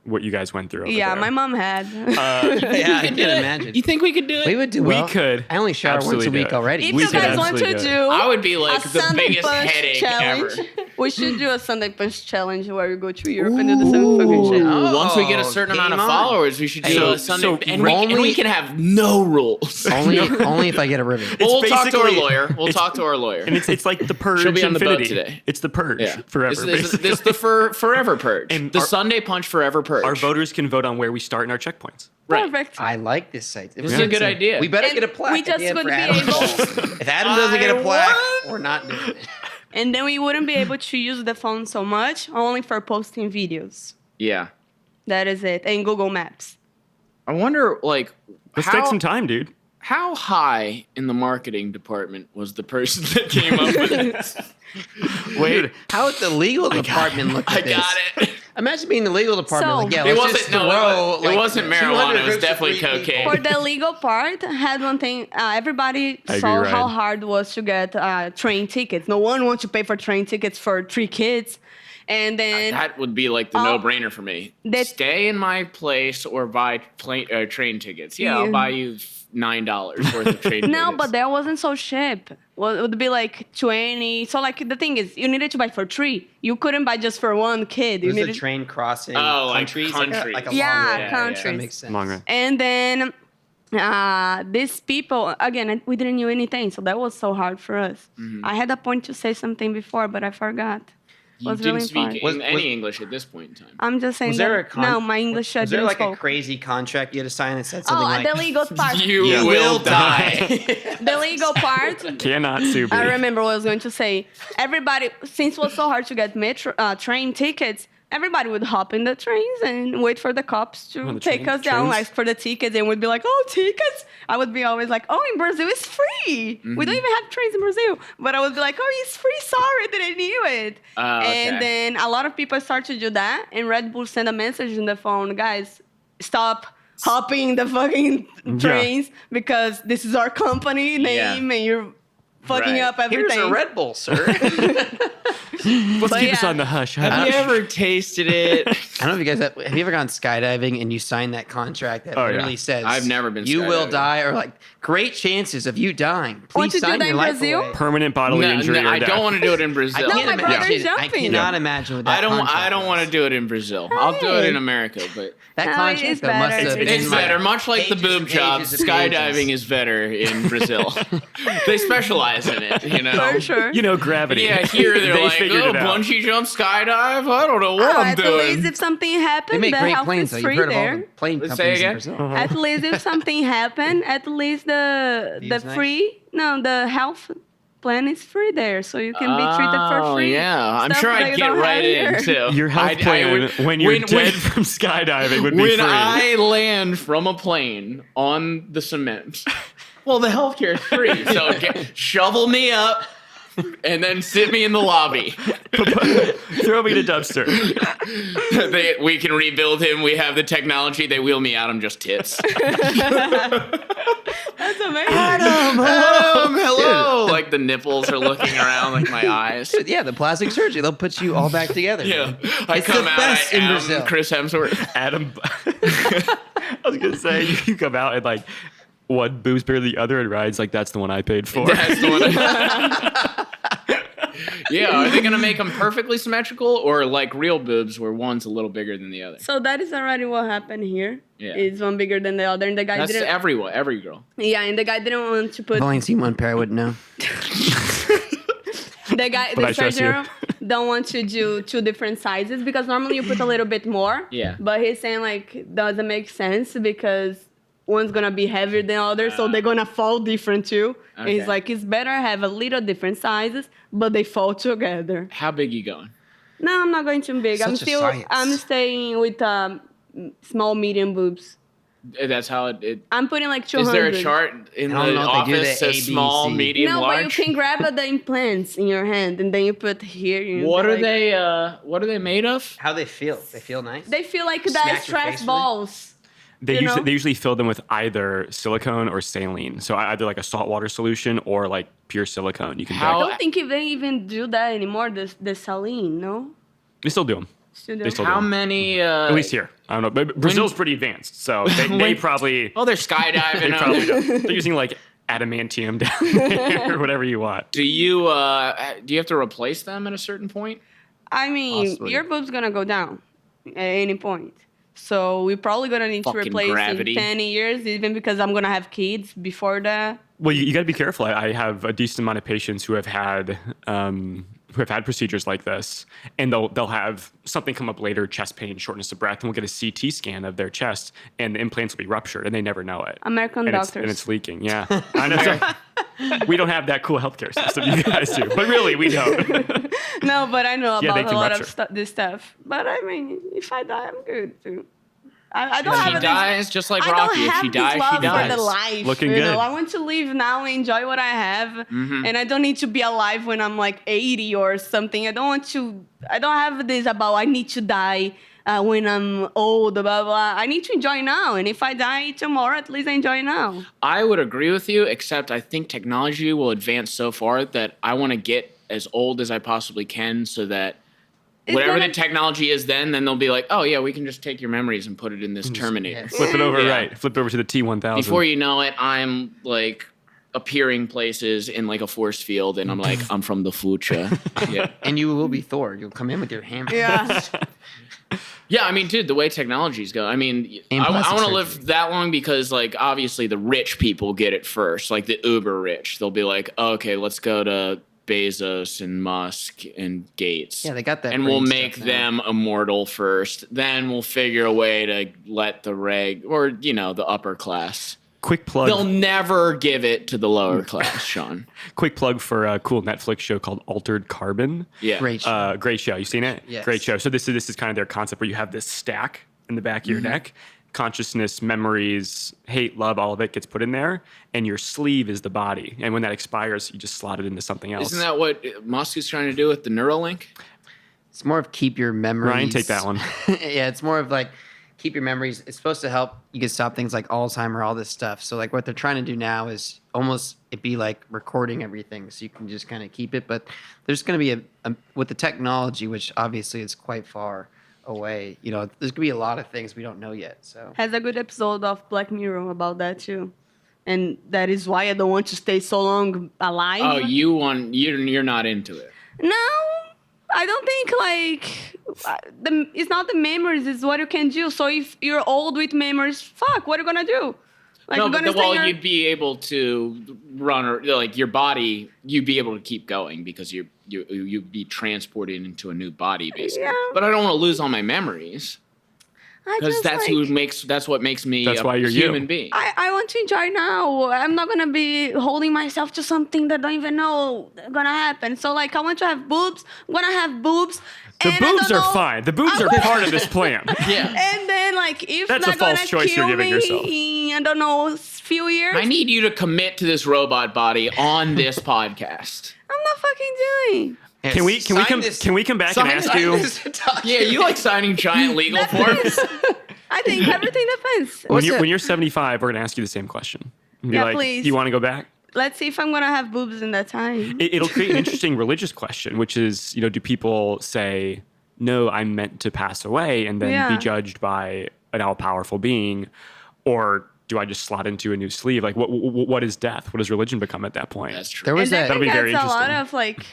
what you guys went through. Over Yeah, there. my mom had. Yeah, I can imagine. You think we could do it? We would do We well. could I only shower once a absolutely week do it. already. If We you could guys want to absolutely do do I would be like a the Sunday biggest punch headache challenge, ever. we should do a Sunday punch challenge where we go to Europe and do the same fucking shit. Oh, Once we get a certain amount of game on. followers, we should do So- a Sunday, so and we only- can have no rules. only if I get a ribbon. Well, we'll talk to our basically- lawyer. We'll it's- talk to our lawyer. And it's like the purge. She'll be on the boat infinity. today. It's the purge Yeah, forever. This basically. the forever purge. And The our- Sunday punch forever purge. Our voters can vote on where we start in our checkpoints. Right. Perfect. I like this site. This is a good idea. We better And get a plaque. we at just the end would for be Adam able- Cole. If Adam doesn't get a I plaque, won. we're not doing it. And then we wouldn't be able to use the phone so much, only for posting videos. Yeah. That is it. And Google Maps. I wonder, like, Let's take some time, dude. How high in the marketing department was the person that came up with this? Dude, how would the legal department look at I this? got it. Imagine being the legal department. So- like, yeah, It let's wasn't. just No, throw, it like, wasn't 200 marijuana. It was groups of definitely three cocaine. For the legal part, had one thing. Everybody I saw agree, how Ryan. hard it was to get train tickets. No one wants to pay for train tickets for 3 kids. And then That would be like the no-brainer for me. that- Stay in my place or buy train tickets. Yeah, I'll Yeah. buy you $9 worth of train tickets. no, but that wasn't so cheap. Well, it would be like 20. So like the thing is, you needed to buy for 3. You couldn't buy just for 1 kid. You There's a needed. train crossing Oh, like countries. countries. Like a Yeah, long run. countries. That makes sense. Long run. And then these people, again, we didn't know anything, so that was so hard for us. I had a point to say something before, but I forgot. You Was didn't really speak fun. any English at this point in time. I'm just saying Was there that, a no, my English was there didn't like spoke. a crazy contract you had to sign that said something like the legal part. You You will will die. The legal part. Cannot sue me. I remember what I was going to say. Everybody, since it was so hard to get train tickets, everybody would hop in the trains and wait for the cops to On the take us down, trains? like for the tickets, and we'd be like, "Oh, tickets!" I would be always like, "Oh, in Brazil it's free. We don't even have trains in Brazil." But I would be like, "Oh, it's free. Sorry, I didn't knew it." Okay. And then a lot of people start to do that, and Red Bull send a message in the phone, guys, stop hopping the fucking trains because this is our company name and you're fucking Right. up everything. Here's a Red Bull, sir. Let's But keep this yeah. on the hush. Have you ever tasted it? I don't know if you guys have you ever gone skydiving and you signed that contract that Oh, yeah. literally says I've never been you will skydiving. die or like great chances of you dying. Want Please to do sign that your in life Brazil? away. Permanent bodily injury or I death. don't want to do it in I Brazil. No, can't my brother's imagine. I jumping. cannot imagine what that I don't contract want to was. do it in Brazil. I'll do it in America, but That No, contract it's though must better. have been it's like better. Much like the pages boob and job, pages and skydiving pages. is better in Brazil. They specialize in it, you know. For sure. You know, gravity. Yeah, here they're They like, figured oh, it out. bungee jump, skydive. I don't know what I'm at doing. least if something They happened, make the great health planes though. is You've free heard of all there. the plane Let's say companies in again? Brazil. At least if something happened, at least the View's nice. the health plan is free there, so you can be treated for Oh, free. yeah. I'm Stuff sure that I'd you get don't right have in, here. too. Your health I plan would- when you're dead from skydiving would be when free. I land from a plane on the cement, well, the healthcare is free. So shovel me up and then sit me in the lobby. Throw me in a dumpster. We can rebuild him. We have the technology. They wheel me out. I'm just tits. That's amazing. Hello. Like the nipples are looking around like my eyes. Yeah, the plastic surgery. They'll put you all back together. Yeah. I It's come the out. best I in am Brazil. Chris Hemsworth. Adam. I was gonna say you come out and like one boob's bigger than the other and rides like that's the one I paid for. That's the one. Yeah, are they gonna make them perfectly symmetrical or like real boobs where one's a little bigger than the other? So that is already what happened here. Yeah. Is one bigger than the other, and the guy That's didn't. every girl. Yeah, and the guy didn't want to put I've only seen one pair. I wouldn't know. the guy, But I the trust you. surgeon don't want to do two different sizes because normally you put a little bit more. Yeah. But he's saying like doesn't make sense because one's gonna be heavier than the other, so they're gonna fall different too. And Okay. he's like, it's better have a little different sizes, but they fall together. How big you going? No, I'm not going too big. Such a science. I'm staying with small, medium boobs. That's how it I'm putting like 200. is there a chart in I don't the know if they do office the that says small, ABC. medium, No, large? but you can grab the implants in your hand and then you put here. You What be are like- they? What are they made of? How they feel? They feel nice. They feel like Smack your that face stress with it? balls. They You usually know? they usually fill them with either silicone or saline. So either like a saltwater solution or like pure silicone. You can How- I don't think they even do that anymore. The saline, no. they still do them. Still do. They still How do 'em. many? At least here. I don't know. But Brazil's pretty advanced, so they probably Oh, they're skydiving. they probably don't. They're using like adamantium down there or whatever you want. Do you have to replace them at a certain point? I mean, Possibly. your boob's gonna go down at any point. So we're probably gonna need to Fucking replace gravity. in 10 years, even because I'm gonna have kids before that. Well, you got to be careful. I have a decent amount of patients who have had procedures like this, and they'll have something come up later, chest pain, shortness of breath, and we'll get a CT scan of their chest, and the implants will be ruptured, and they never know it. American and doctors. it's leaking. Yeah, I know. So, we don't have that cool healthcare system you guys do, but really we don't. No, but I know Yeah, they about a can lot rupture. of this stuff. But I mean, if I die, I'm good too. I don't If have she this- dies, just like I Rocky. don't If have she this dies, love she dies. for the life. Looking you know? good. I want to live now and enjoy what I have, and I don't need to be alive when I'm like 80 or something. I don't want to. I don't have this about I need to die when I'm old. Blah blah. Blah. I need to enjoy now, and if I die tomorrow, at least I enjoy now. I would agree with you, except I think technology will advance so far that I want to get as old as I possibly can so that It's whatever gonna- the technology is then they'll be like, oh, yeah, we can just take your memories and put it in this Terminator. yes. Flip it over Yeah. right. Flip it over to the T1000. Before you know it, I'm like appearing places in like a force field and I'm like, I'm from the future. Yeah. And you will be Thor. You'll come in with your hammer. Yeah. Yeah, I mean, dude, the way technologies go, I mean, And I plastic want to surgery. live that long because, like, obviously the rich people get it first, like the uber rich. They'll be like, okay, let's go to Bezos and Musk and Gates. Yeah, they got that and we'll brain make stuff now. them immortal first. Then we'll figure a way to let the the upper class. Quick plug. They'll never give it to the lower class, Sean. Quick plug for a cool Netflix show called Altered Carbon. Yeah. Great show. Great show. You seen it? Yes. Great show. So this is kind of their concept where you have this stack in the back of your neck. Consciousness, memories, hate, love, all of it gets put in there, and your sleeve is the body. And when that expires, you just slot it into something else. Isn't that what Musk is trying to do with the Neuralink? It's more of keep your memories. Ryan, take that one. Yeah, it's more of like keep your memories. It's supposed to help you can stop things like Alzheimer, all this stuff. So like what they're trying to do now is almost it be like recording everything, so you can just kind of keep it. But there's going to be a with the technology, which obviously is quite far away. You know, there's going to be a lot of things we don't know yet. So Has a good episode of Black Mirror about that too, and that is why I don't want to stay so long alive. Oh, you're not into it. No, I don't think it's not the memories, it's what you can do. So if you're old with memories, fuck, what are you gonna do? Like No, you're but gonna stay here- you'd be able to run, or like your body, you'd be able to keep going because you'd be transported into a new body, basically. Yeah. But I don't want to lose all my memories I because just, that's what makes me That's why you're human you. being. I want to enjoy now. I'm not gonna be holding myself to something that I don't even know gonna happen. So like I want to have boobs. I'm gonna have boobs. The and I boobs don't are know- fine. The boobs are part of this plan. Yeah. And then like if That's they're a false gonna choice you're kill giving me yourself. in, I don't know, few years. I need you to commit to this robot body on this podcast. I'm not fucking doing. Can we come back and ask you Yeah, you like signing giant legal forms? I think everything depends. when you're 75, we're gonna ask you the same question. And be Yeah, like, please. you want to go back? Let's see if I'm gonna have boobs in that time. It'll create an interesting religious question, which is, do people say, no, I'm meant to pass away and then Yeah. be judged by an all-powerful being, or do I just slot into a new sleeve? Like, what is death? What does religion become at that point? That's true. there was And I that. That'll think be very that's a lot interesting. of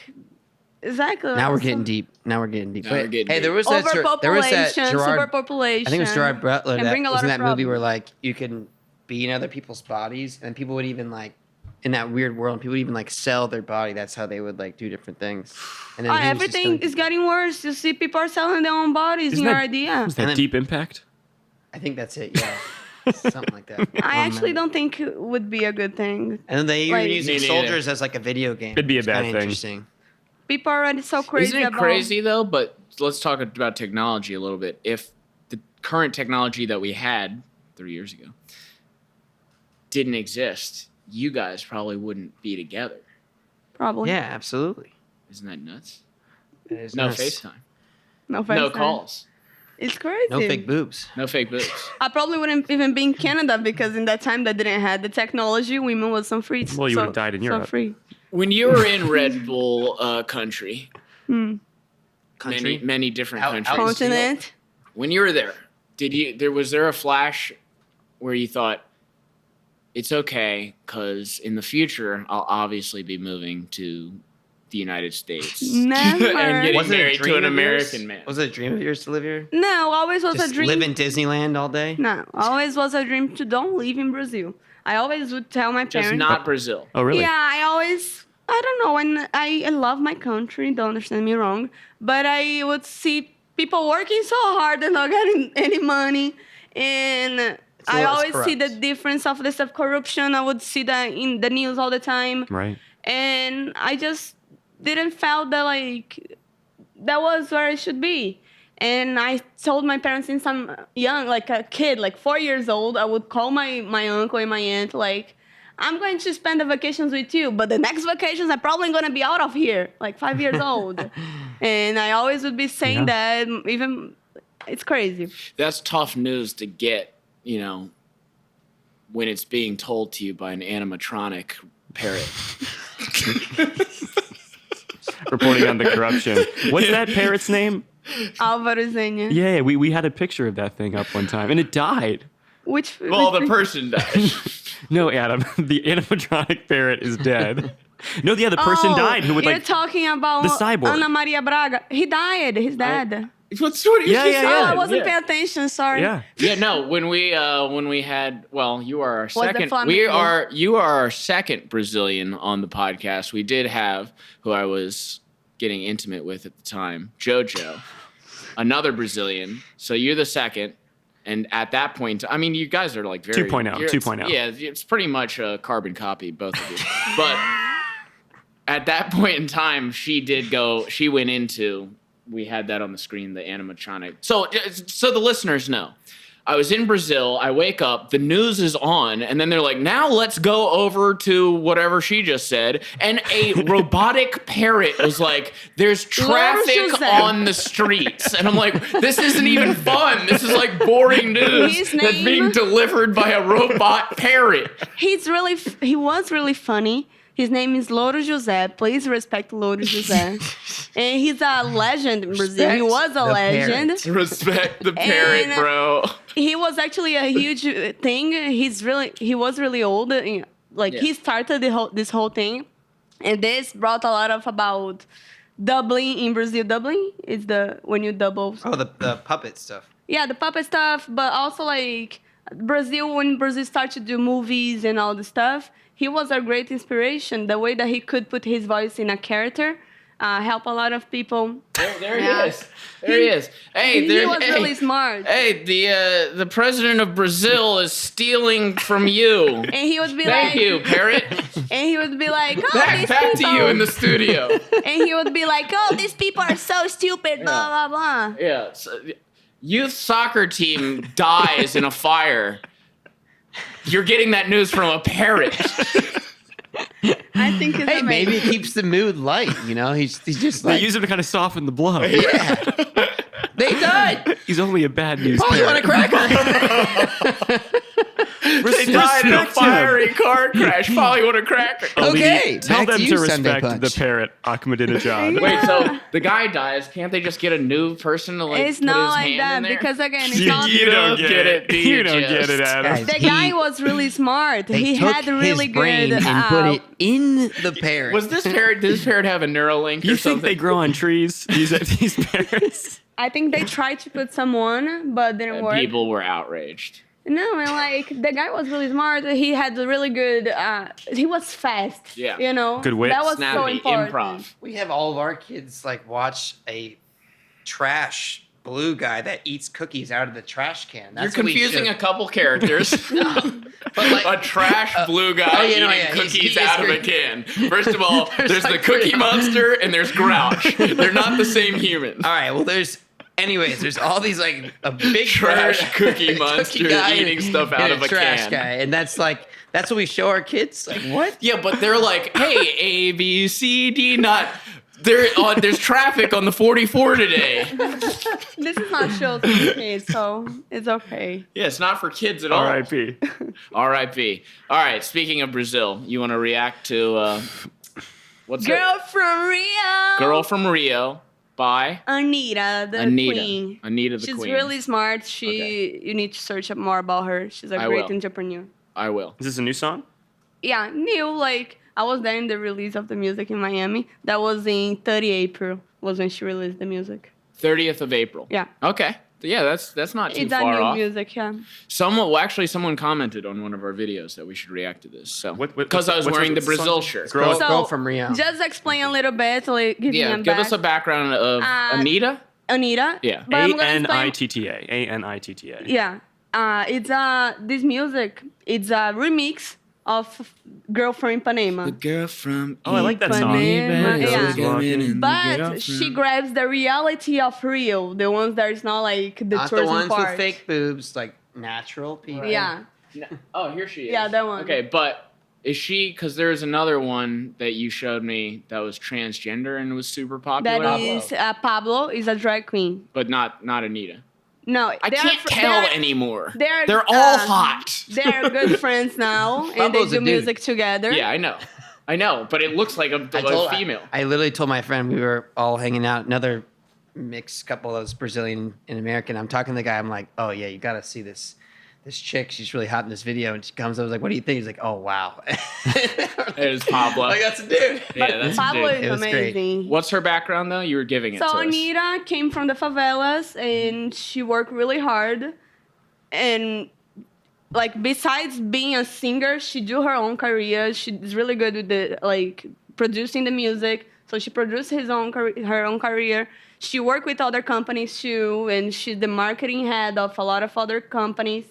exactly. Now we're getting deep. Now we're getting deep. Now we're But, getting hey, deep. there was that Overpopulation, Gerard. superpopulation. I think it was Gerard Butler can that bring a was lot in of that movie where problems. like you can be in other people's bodies, and people would even like in that weird world, people would even like sell their body. That's how they would like do different things. And then he was just Everything going- is getting worse. You see, people are selling their own bodies Isn't in your that- idea. Was that And then- Deep Impact? I think that's it. Yeah, something like that. I actually don't think it would be a good thing. And then they were Like- using Me neither. soldiers as like a video game. It'd be a It's bad kinda thing. Interesting. People are already so crazy Isn't it about crazy though? But let's talk about technology a little bit. If the current technology that we had 3 years ago didn't exist, you guys probably wouldn't be together. Probably. Yeah, absolutely. Isn't that nuts? It is No nuts. FaceTime. No, No FaceTime. calls. It's crazy. No fake boobs. No fake boobs. I probably wouldn't even be in Canada because in that time they didn't have the technology. Women was some free. Well, you would've died in Europe. So free. When you were in Red Bull country, Country. many different Out- countries. out- Continent. When you were there, was there a flash where you thought it's okay because in the future I'll obviously be moving to the United States Never. and getting Was it a married to dream an of yours? American man? Was it a dream of yours to live here? No, always was Just a dream. live in Disneyland all day? No, always was a dream to don't live in Brazil. I always would tell my Just parents. not Brazil. Oh, really? Yeah, I don't know, and I love my country, don't understand me wrong, but I would see people working so hard and not getting any money, and I less always see the corrupt. difference of this of corruption. I would see that in the news all the time, Right. and I just didn't feel that like that was where it should be. And I told my parents since I'm young, like a kid, like 4 years old, I would call my uncle and my aunt, like, I'm going to spend the vacations with you, but the next vacations I'm probably going to be out of here, like 5 years old. And I always would be saying that, even, it's crazy. That's tough news to get, when it's being told to you by an animatronic parrot. Reporting on the corruption. What's that parrot's name? Alvaro Zenia. Yeah, we had a picture of that thing up one time, and it died. Which, Well, which the person died. No, Adam, the animatronic parrot is dead. No, the other person died who would you're like. talking about the cyborg. Ana Maria Braga. He died. He's dead. What did Yeah, she yeah, say? Oh, yeah. I wasn't paying attention. Sorry. Yeah. Yeah, no. When we had, well, you are our the second. Flamengo? You are our second Brazilian on the podcast. We did have who I was getting intimate with at the time, JoJo, another Brazilian. So you're the second, and at that point, I mean, you guys are like very 2.0, you're- 2.0. Yeah, it's pretty much a carbon copy, both of you. But at that point in time, she went into. We had that on the screen, the animatronic. So the listeners know. I was in Brazil. I wake up. The news is on. And then they're like, now let's go over to whatever she just said. And a robotic parrot was like, there's traffic Jose. on the streets. And I'm like, this isn't even fun. This is like boring news His that's name- being delivered by a robot parrot. He was really funny. His name is Louro José. Please respect Louro José. And he's a legend in Brazil. He was a the legend. parrot. Respect the parrot, And- bro. He was actually a huge thing. He was really old. Like Yeah. he started this whole thing, and this brought a lot of about doubling in Brazil. Doubling is when you double. Oh, the puppet stuff. Yeah, the puppet stuff, but also like when Brazil started to do movies and all the stuff. He was a great inspiration. The way that he could put his voice in a character help a lot of people. There Yeah. he is. There he is. Hey, He there, was hey, really smart. Hey, the president of Brazil is stealing from you. And he would be Thank like, you, parrot. and he would be like, oh, Back these to people. you in the studio. And he would be like, oh, these people are so stupid, blah, blah, blah. Yeah. So, youth soccer team dies in a fire. You're getting that news from a parrot. I think it's Hey, amazing. maybe it keeps the mood light. You know, he's just They like, use him to kind of soften the blow. yeah, they died. He's only a bad news Oh, you want a parrot. cracker? They died in a Respect him. fiery car crash. Polly, want a cracker? Okay, Tell back them to you, to Sunday respect Punch. the parrot. Ahmadinejad. Wait, so the guy dies. Can't they just get a new person to like It's put not his like hand that in there? because again, it's You, not. you don't get it. do you You don't get it, just? Adam. Guys, The guy was really smart. They He took had really his brain good. and put it in the parrot. Was this parrot? Did this parrot have a Neuralink You or think something? they grow on trees? These parrots? I think they tried to put someone, but didn't work. People were outraged. No, and like the guy was really smart. He had really good. He was fast. Yeah. You know. Good wit. That was so Snappy important. improv. We have all of our kids like watch a trash blue guy that eats cookies out of the trash can. That's You're what we confusing a should- couple characters. But like, A trash blue guy oh, yeah, no, eating yeah, he's- cookies he is out of a very- can. First of all, there's the like Cookie three- Monster and there's Grouch. They're not the same humans. all right, well, there's all these like a big Trash bird, Cookie a Monster guy, eating stuff out and of a trash can. guy, and that's what we show our kids. Like what? Yeah, but they're like, hey, A, B, C, D, not. There's traffic on the 44 today. This is not shows for kids, so it's okay. Yeah, it's not for kids at all. R.I.P. R.I.P. All right, speaking of Brazil, you want to react to what's Girl from Rio. it? Girl from Rio by Anitta, the Anita. queen. Anita the She's Queen. really smart. Okay. You need to search up more about her. She's a I great will. entrepreneur. I will. Is this a new song? Yeah, new. Like I was there in the release of the music in Miami. That was in 30 April. Was when she released the music. 30th of April. Yeah. Okay. Yeah, that's not too It's a far new off. music. Yeah. Someone commented on one of our videos that we should react to this. So because I was what's wearing the the song? Brazil shirt. Girl from Rio. Just explain a little bit. Like, give me Yeah, a give us back. a background of Anita. Anita. Yeah. But I'm gonna explain- Anitta. Anitta. Yeah. It's this music. It's a remix of "Girl from Ipanema." Girl from Oh, I like that song. Ipanema, yeah. But she grabs the reality of Rio, the ones that is not like the Not the tourism ones part. with fake boobs, like natural people. Yeah. Oh, here she is. Yeah, that one. Okay, but is she? Because there's another one that you showed me that was transgender and was super popular. That is Pablo is a drag queen. but not Anita. No, I can't tell anymore. They're all hot. They're good friends now, and they Pablo's a do dude. music together. Yeah, I know, but it looks like a female. I literally told my friend we were all hanging out. Another mixed couple of those Brazilian and American. I'm talking to the guy. I'm like, oh yeah, you got to see this this chick, she's really hot in this video, and she comes up, I was like, what do you think? He's like, oh wow. There's Pablo. Like, that's a dude. Yeah, that's Pablo a is dude. It was great. amazing. What's her background though? You were giving it So to us. Anitta came from the favelas and she worked really hard. And like besides being a singer, she do her own career. She's really good with the like producing the music. So she produced her own career. She worked with other companies too, and she's the marketing head of a lot of other companies.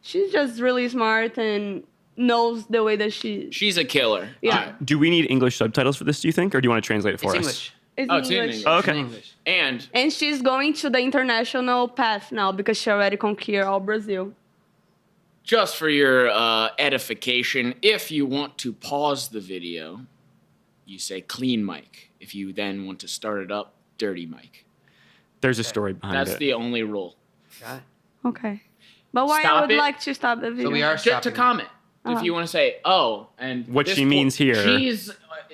She's just really smart and knows the way that She's a killer. Yeah. Do we need English subtitles for this, do you think? Or do you want to translate it for It's us? English. It's Oh, it's in English. Oh, It's in okay. English. And And she's going to the international path now because she already conquered all Brazil. just for your edification, if you want to pause the video, you say clean mic. If you then want to start it up, dirty mic. There's a story behind That's it. the only rule. Got it. Okay. But why I Stop would it. like to stop the video. So we are Just to stopping. comment. If you want to say, oh, and What this she means here. She's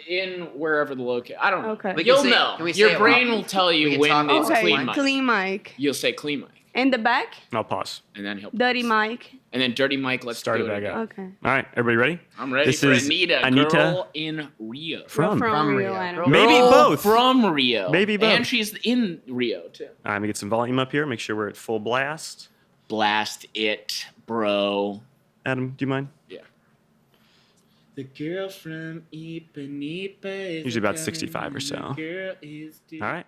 in wherever the location. I don't know. Okay. We can You'll say- know. can we say Your it brain loud? will tell We you can when talk it's Okay, clean mic. clean mic. You'll say clean mic, In the back, I'll pause. and then he'll dirty mic. and then dirty mic. Let's Start do it back again. up. Okay. All right, everybody ready? I'm ready This for is Anitta, Anitta girl in Rio. From. From Rio. Rio, I don't Girl- know. Maybe Girl both. from Rio. Maybe both. And she's in Rio too. All right, let me get some volume up here. Make sure we're at full blast. Blast it, bro. Adam, do you mind? Yeah. The girl from Ipanema is Usually about 65 or so. All All right.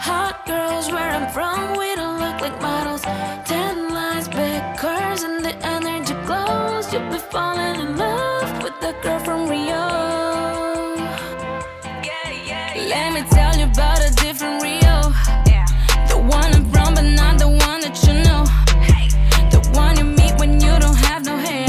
Hot girls where I'm from, we don't look like models. 10 lines, big curves, and the energy glows. You'll be falling in love with the girl from Rio. Let me tell you about a different Rio. The one I'm from, but not the one that you know. The one you meet when you don't have no hair.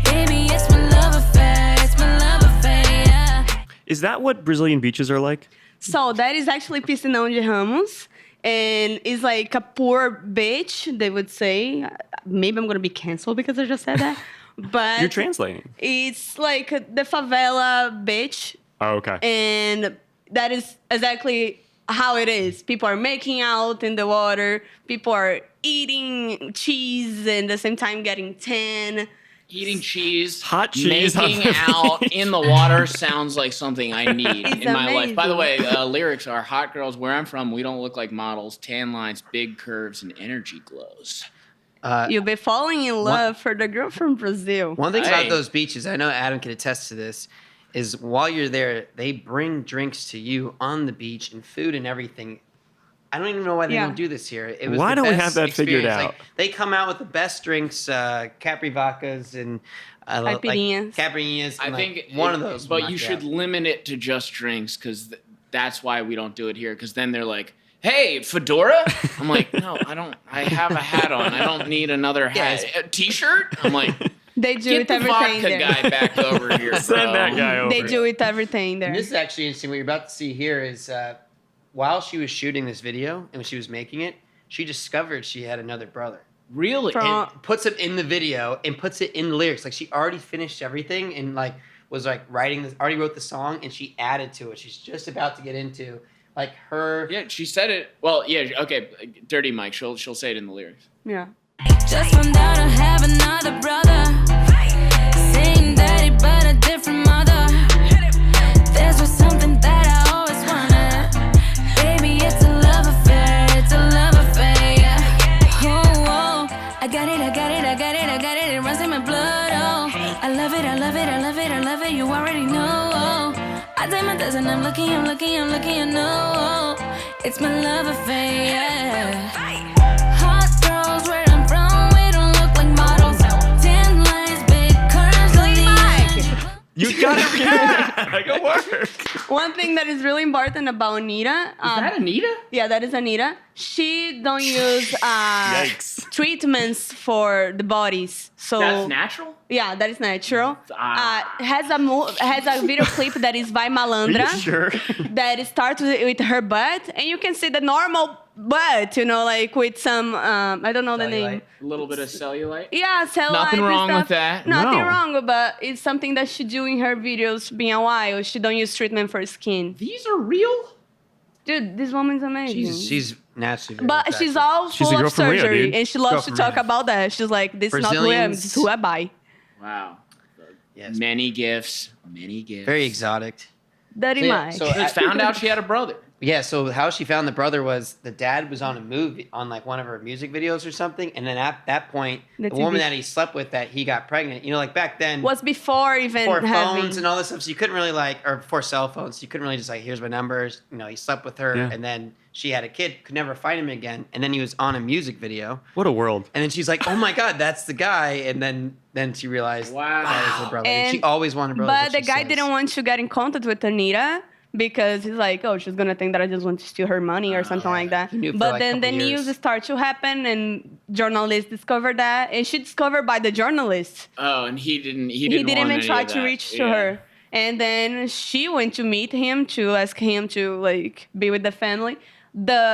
Baby, it's my love affair. It's my love affair, yeah. Is that what Brazilian beaches are like? So that is actually Piscinão de Ramos. And it's like a poor beach, they would say. Maybe I'm going to be canceled because I just said that. But You're translating. it's like the favela beach. Oh, okay. And that is exactly how it is. People are making out in the water. People are eating cheese and at the same time getting tan. Eating cheese, Hot cheese on making the out beach. in the water sounds like something I need It's in my life. By the way, amazing. lyrics are hot girls where I'm from. We don't look like models. Tan lines, big curves, and energy glows. You'll be falling in love for the girl from Brazil. One thing Hey. about those beaches, I know Adam can attest to this, is while you're there, they bring drinks to you on the beach and food and everything. I don't even know why they Yeah. don't do this here. It was Why the don't we best have that figured experience. out? Like, they come out with the best drinks, Capri Vacas and Caipirinhas. Caipirinhas. I and, think like, one of those. but would you knock should out. limit it to just drinks because that's why we don't do it here. Because then they're like, "Hey, fedora." I'm like, "No, I don't. I have a hat on. I don't need another hat. it's- A t-shirt." I'm like, They do "Get with the everything vodka there. guy back over here, bro." Send that guy over. They do with everything there. And this is actually interesting. What you're about to see here is while she was shooting this video and when she was making it, she discovered she had another brother. Really? From- And puts it in the video and puts it in the lyrics. Like she already finished everything and like was like writing this, already wrote the song and she added to it. She's just about to get into like her. Yeah, she said it. Well, yeah, okay. Dirty Mike. She'll say it in the lyrics. Yeah. Just found out I have another brother. Same daddy, but a different mother. This was something that I always wanted. Baby, it's a love affair. It's a love affair. Yeah. Oh, oh. I got it, I got it, I got it, I got it. It runs in my blood. Oh, I love it, I love it, I love it, I love it. You already know. Oh, I did my best and I'm looking, I'm looking, I'm looking. You know, oh, it's my love affair. Yeah. Hot girls where I'm from, we don't look like models. 10 lines, big curves, Clean mic. You got it react. Like it worked. One thing that is really important about Anitta. Is that Anitta? Yeah, that is Anitta. She don't use Yikes. treatments for the bodies. So That's natural? yeah, that is natural. Ah. Has a video clip that is by Malandra. Sure. That starts with her butt, and you can see the normal butt, like with some I don't know the name. A little bit of cellulite? Yeah, cellulite. Nothing and wrong stuff. with that. Nothing No. wrong, but it's something that she do in her videos being a while. She don't use treatment for skin. These are real? Dude, this woman's amazing. She's naturally. Very But she's attractive. all She's full a girl of from Rio, surgery, dude. and she Girl loves to from talk Rio. about that. She's like, this is not who I am, this is who I buy. Wow. Yes. Many gifts. Many gifts. Very exotic. Dirty Mike. so She just found out she had a brother. Yeah, so how she found the brother was the dad was on a movie, on like one of her music videos or something, and then at that point, The the TV woman that he slept with, that he got pregnant. Like back then, Was before even before having... phones and all this stuff, so you couldn't really or before cell phones, so you couldn't really just like, here's my numbers. He slept with her, Yeah. and then she had a kid, could never find him again, and then he was on a music video, What a world. and then she's like, oh my god, that's the guy, and then she realized Wow. that was her brother. And she And- always wanted a brother. But the guy didn't want to get in contact with Anitta because he's like, oh, she's gonna think that I just want to steal her money or something like that. He knew for, But like, then the couple news years. start to happen, and journalists discovered that, and she discovered by the journalist. Oh, and he didn't He didn't want even any try of to that. reach to Yeah. her. And then she went to meet him to ask him to like be with the family.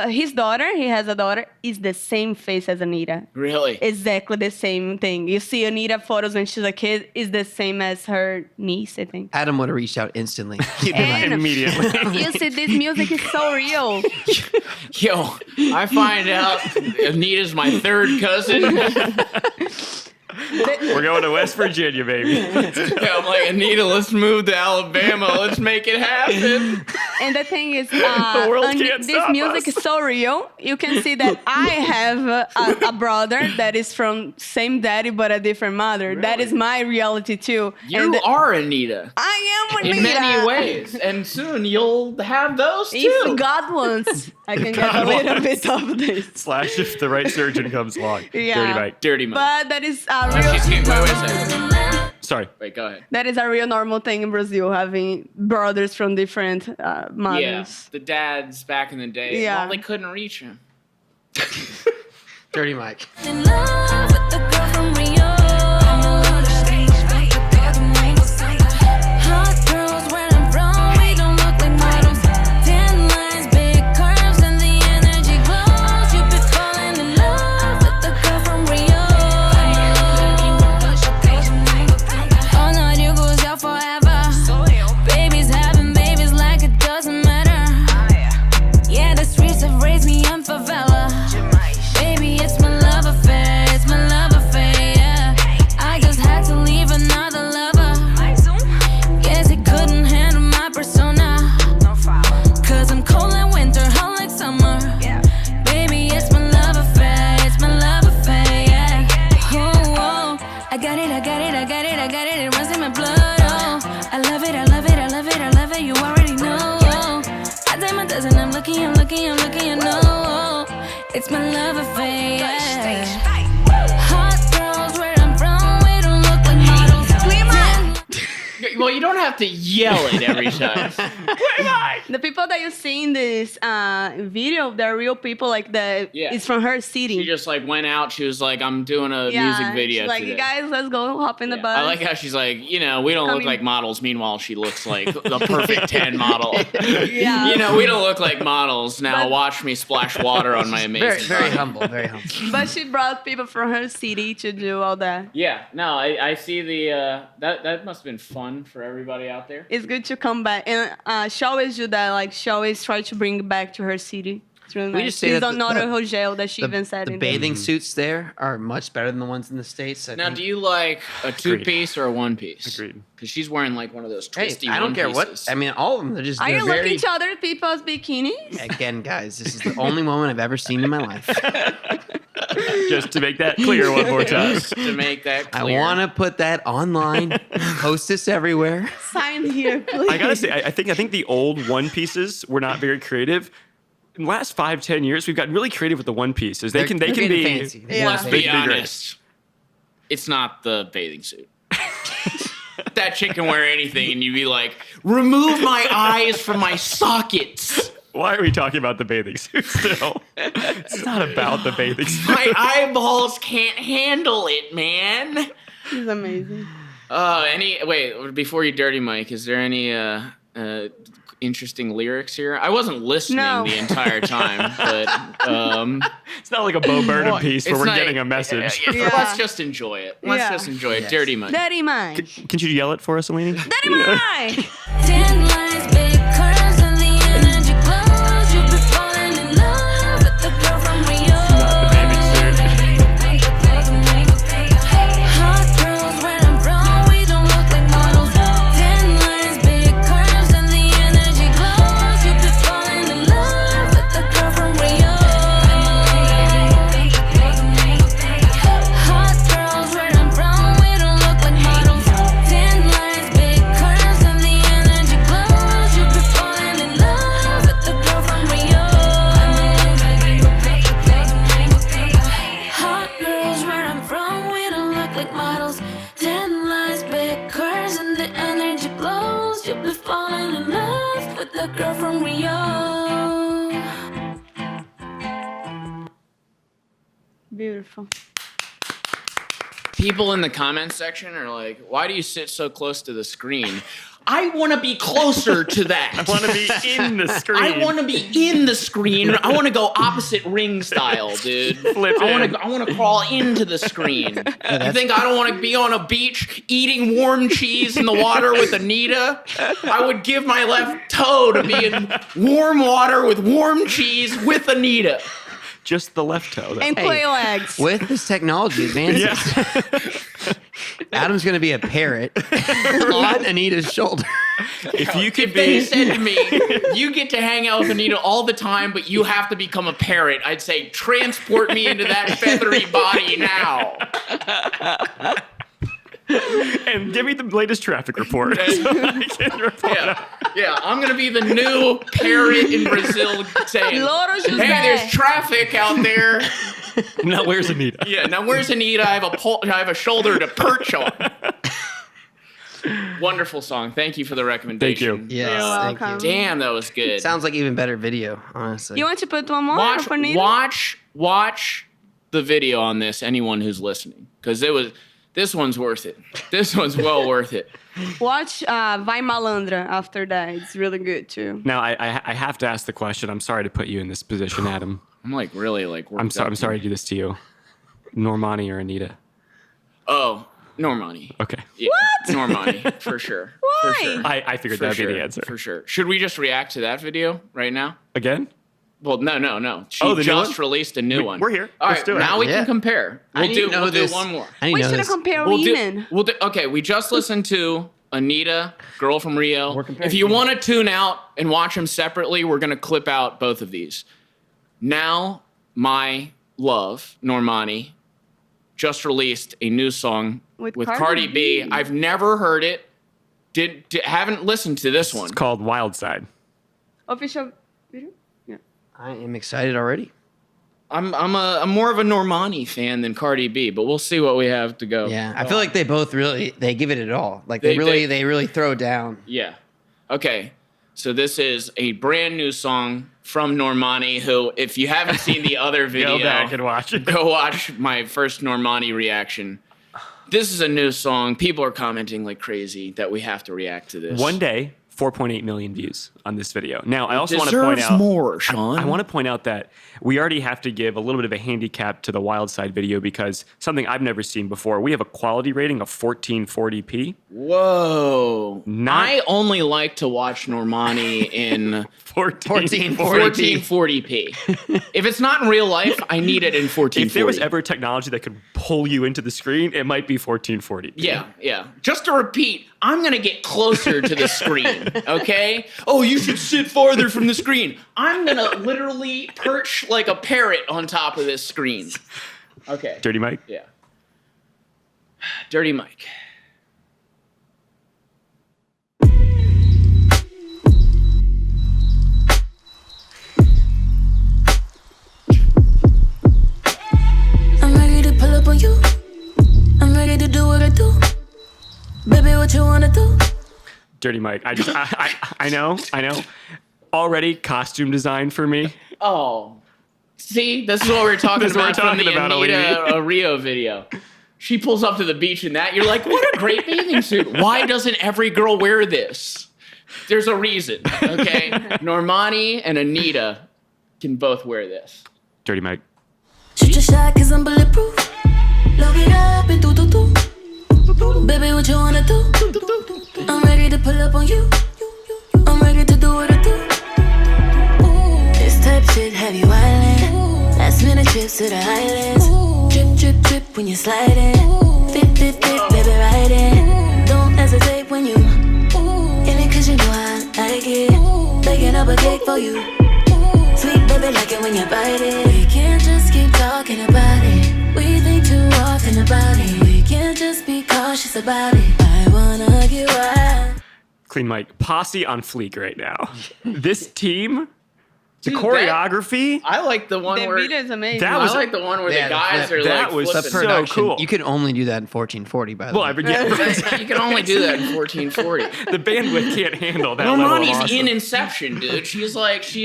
His daughter, he has a daughter, is the same face as Anitta. Really? Exactly the same thing. You see Anitta photos when she's a kid, is the same as her niece, I think. Adam would have reached out instantly. He'd been like, And Immediately. you see, this music is so real. Yo, I find out Anita's my third cousin. We're going to West Virginia, baby. I'm like, Anita, let's move to Alabama. Let's make it happen. And the thing is, world can't this stop music us. is so real. You can see that I have a brother that is from same daddy but a different mother. That is my reality too. You And are Anita. I am In Anita. many ways. And soon you'll have those too. If God wants, I can get a God little wants. bit of this. Slash if the right surgeon comes along. Yeah. Dirty Mike. Dirty Mike. But that is a Wait real. a second. Sorry. Wait, go ahead. That is a real normal thing in Brazil, having brothers from different Yeah, mothers. the dads back in the day, Yeah. well, they couldn't reach him. Dirty Mike. In love with the girl from Rio. Hot girls where I'm from, we don't look like models. Tan lines, big curves, and the energy glows. You be falling in love with the girl from Rio. Oh no, you goes out forever. Babies having babies like it doesn't matter. Yeah, the streets have raised me in favela. Baby, it's my love affair, it's my love affair, yeah. I just had to leave another lover. Guess he couldn't handle my persona. Cause I'm cold like winter, hot like summer. Baby, it's my love affair, it's my love affair, yeah. Oh, oh. I got it, I got it, I got it, I got it, it runs in my blood, oh. I love it, I love it, I love it, I love it, you already know, oh. I did my dozen, I'm looking, I'm looking, I'm looking, you know, oh. It's my love affair, yeah. Hot girls where I'm from, we don't look like models. Well, you don't have to yell it every time. The people that you see in this video, they're real people. Like Yeah. it's from her city. She just like went out. She was like, "I'm doing a music video she's like, today." you guys, let's go hop in the Yeah. bus. I like how she's like, we don't Coming- look like models. Meanwhile, she looks like the perfect 10 model. Yeah. We don't look like models. Now But- watch me splash water on my amazing Very, very body. humble. Very humble. But she brought people from her city to do all that. Yeah, no, I see the that must have been fun for everybody out there. It's good to come back, and she always do that. Like she always try to bring back to her city. It's really We nice. just say She's that not the- a Rogel that she even said The in bathing suits there are much better than the ones in the States. I Now, think. do you like a two-piece or a one-piece? Agreed. Because she's wearing like one of those Hey, twisty I don't care what. one-pieces. I mean, all of them. They're just. Are they're you very, looking to other people's bikinis? Again, guys, this is the only woman I've ever seen in my life. Just to make that clear one more time. Just to make that I clear. want to put that online, post this everywhere. Sign here, please. I gotta say, I think the old one pieces were not very creative. In the last 5-10 years, we've gotten really creative with the one pieces. They can They're be getting fancy. Yeah. Let's They be can be great. honest. It's not the bathing suit. that chick can wear anything, and you'd be like, remove my eyes from my sockets. Why are we talking about the bathing suit still? It's not about the bathing suit. My eyeballs can't handle it, man. He's amazing. Wait, before you dirty Mike, is there any interesting lyrics here? I wasn't listening the entire time, but it's not like a Bo Burnham piece where we're getting a message. Let's just enjoy it. Let's just enjoy it. Dirty Mike. Dirty Mike. Can you yell it for us, Aline? Dirty Mike. 10 lines, big curves, and the energy glows. You'll be falling in love with the girl from Rio. Not the bathing suit. Hot girls, where I'm from, we don't look like models. 10 lines, big curves, and the energy glows. You'll be falling in love with the girl from Rio. Hot girls, where I'm from, we don't look like models. 10 lines, big curves, and the energy glows. You'll be falling in love with the girl from Rio. Hot girls, where I'm from, we don't look like models. 10 lines, big curves, and the energy glows. You'll be falling in love with the girl from Rio. Beautiful. People in the comment section are like, why do you sit so close to the screen? I want to be closer to that. I want to be in the screen. I want to be in the screen. I want to go opposite ring style, dude. I want to crawl into the screen. You think I don't want to be on a beach eating warm cheese in the water with Anitta? I would give my left toe to be in warm water with warm cheese with Anitta. Just the left toe. Though. And quail eggs. With this technology advances, Adam's going to be a parrot on Anita's shoulder. If you could If they be, said to me, you get to hang out with Anitta all the time, but you have to become a parrot, I'd say, transport me into that feathery body now. and give me the latest traffic report. So I can report out. Yeah, I'm going to be the new parrot in Brazil saying, Loro hey, José. there's traffic out there. Now where's Anitta? Yeah, now where's Anitta? I have a shoulder to perch on. Wonderful song. Thank you for the recommendation. Thank you. Yes, You're thank welcome. you. Damn, that was good. Sounds like even better video, honestly. You want to put one more for Nita? Watch the video on this, anyone who's listening. Because this one's worth it. This one's well worth it. Watch Vai Malandra after that. It's really good too. Now I have to ask the question. I'm sorry to put you in this position, Adam. I'm like really like worked I'm sorry. up. I'm sorry to do this to you. Normani or Anitta? Oh, Normani. Okay. Yeah, what? Normani, for sure. Why? For sure. I figured For that'd sure. be the answer. For sure. Should we just react to that video right now? Again? Well, no. She Oh, the new just one? released a new one. We're here. All Let's right, do it. now we Yeah. can compare. We'll do one more. I We didn't know should have this. compared We'll women. okay, we just listened to Anitta, Girl from Rio. We're comparing If you women. want to tune out and watch them separately, we're going to clip out both of these. Now, my love, Normani, just released a new song With with Cardi Cardi B. B. I've never heard it. Haven't listened to this one. It's called Wild Side. Official video? Yeah. I am excited already. I'm more of a Normani fan than Cardi B, but we'll see what we have to go. Yeah, I feel like they both they give it all. Like they really throw down. Yeah. Okay. So this is a brand new song from Normani, who, if you haven't seen the other video, Go back and watch it. go watch my first Normani reaction. This is a new song. People are commenting like crazy that we have to react to this. One day, 4.8 million views on this video. Now, I also want to point Deserves out more, Sean. I want to point out that we already have to give a little bit of a handicap to the Wild Side video because something I've never seen before. We have a quality rating of 1440p. Whoa. Not- I only like to watch Normani in 1440p. 1440p. If it's not in real life, I need it in 1440. If there was ever technology that could pull you into the screen, it might be 1440p. Yeah. Just to repeat, I'm going to get closer to the screen, okay? Oh, you should sit farther from the screen. I'm going to literally perch like a parrot on top of this screen. Okay. Dirty Mike? Yeah. Dirty Mike. I'm ready to pull up on you. I'm ready to do what I do. Baby, what you wanna do? Dirty Mike. I know. Already costume design for me. Oh, see, this is what we're talking This is what about we're from the talking about, Anitta Rio video. She pulls up to the beach in that. You're like, what a great bathing suit. Why doesn't every girl wear this? There's a reason, okay? Normani and Anitta can both wear this. Dirty Mike. Shoot your shot, cause I'm bulletproof. Load it up and do. Baby, what you wanna do? I'm ready to pull up on you. I'm ready to do what I do. This type shit have you island. Last minute trips to the islands. Drip when you're sliding. Dip, baby, ride in. Don't hesitate when you in it, cause you know I like it. Baking up a cake for you. Sweet baby, like it when you bite it. We can't just keep talking about it. We think too often about it. We can't just be cautious about it. I wanna get wild. Clean Mike. Posse on fleek right now. This team, the Dude, choreography. I like the one The where video is amazing. That was- I like the one where Yeah, the guys are that like was flipping. so Production. cool. You can only do that in 1440, by the Well, way. yeah, You can only do that in 1440. the bandwidth can't handle that level of Normani's awesome. in Inception, dude. She's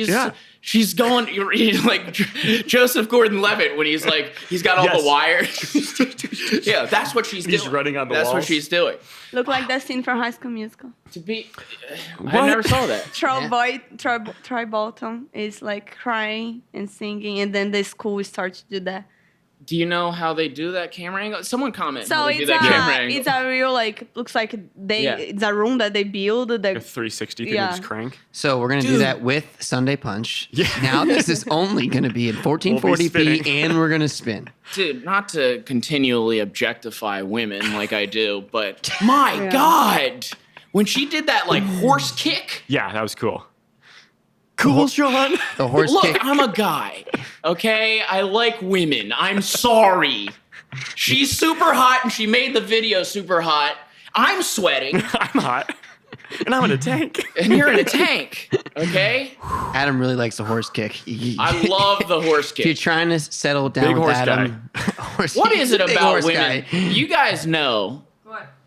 Yeah. she's going you're like Joseph Gordon-Levitt when he's like he's got all Yes. the wires. Yeah, that's what she's doing. He's running on the That's what walls. she's doing. Look like that scene from High School Musical. To be, What? I never saw that. Troy Bolton is like crying and singing, and then the school starts to do that. Do you know how they do that camera angle? Someone comment how So they do that camera angle. it's a real like looks like Yeah. it's a room that they build. A That 360 thing Yeah. just crank. So we're gonna do Dude. that with Sunday Punch. Yeah. Now this is only gonna be in 1440p, spinning. and we're gonna spin. Dude, not to continually objectify women like I do, but my God, when she did that like horse kick. Yeah, that was cool. Cool, Sean. The horse Look, kick. I'm a guy, okay? I like women. I'm sorry. She's super hot and she made the video super hot. I'm sweating I'm hot. And I'm in a tank. and you're in a tank, okay? Adam really likes the horse kick. I love the horse If you're kick. trying to settle down Big with horse Adam, horse- What is it big about horse women? guy. You guys know.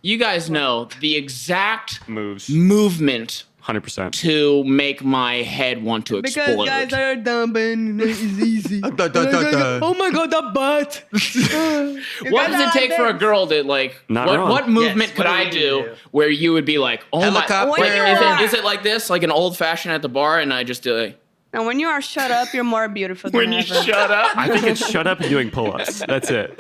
You guys know the exact Moves. movement 100%. to make my head want to explode. are dumb and it's easy. Oh my god, the butt. What does it take for a girl to like? Not What, wrong. what movement Yes, could what I do we do do? where you would be like, oh Helicopter. my? Wait, Yeah. is it like this, like an old fashioned at the bar, and I just do like And when you are shut up, you're more beautiful than when you ever. shut up? I think it's shut up and doing pull-ups. That's it.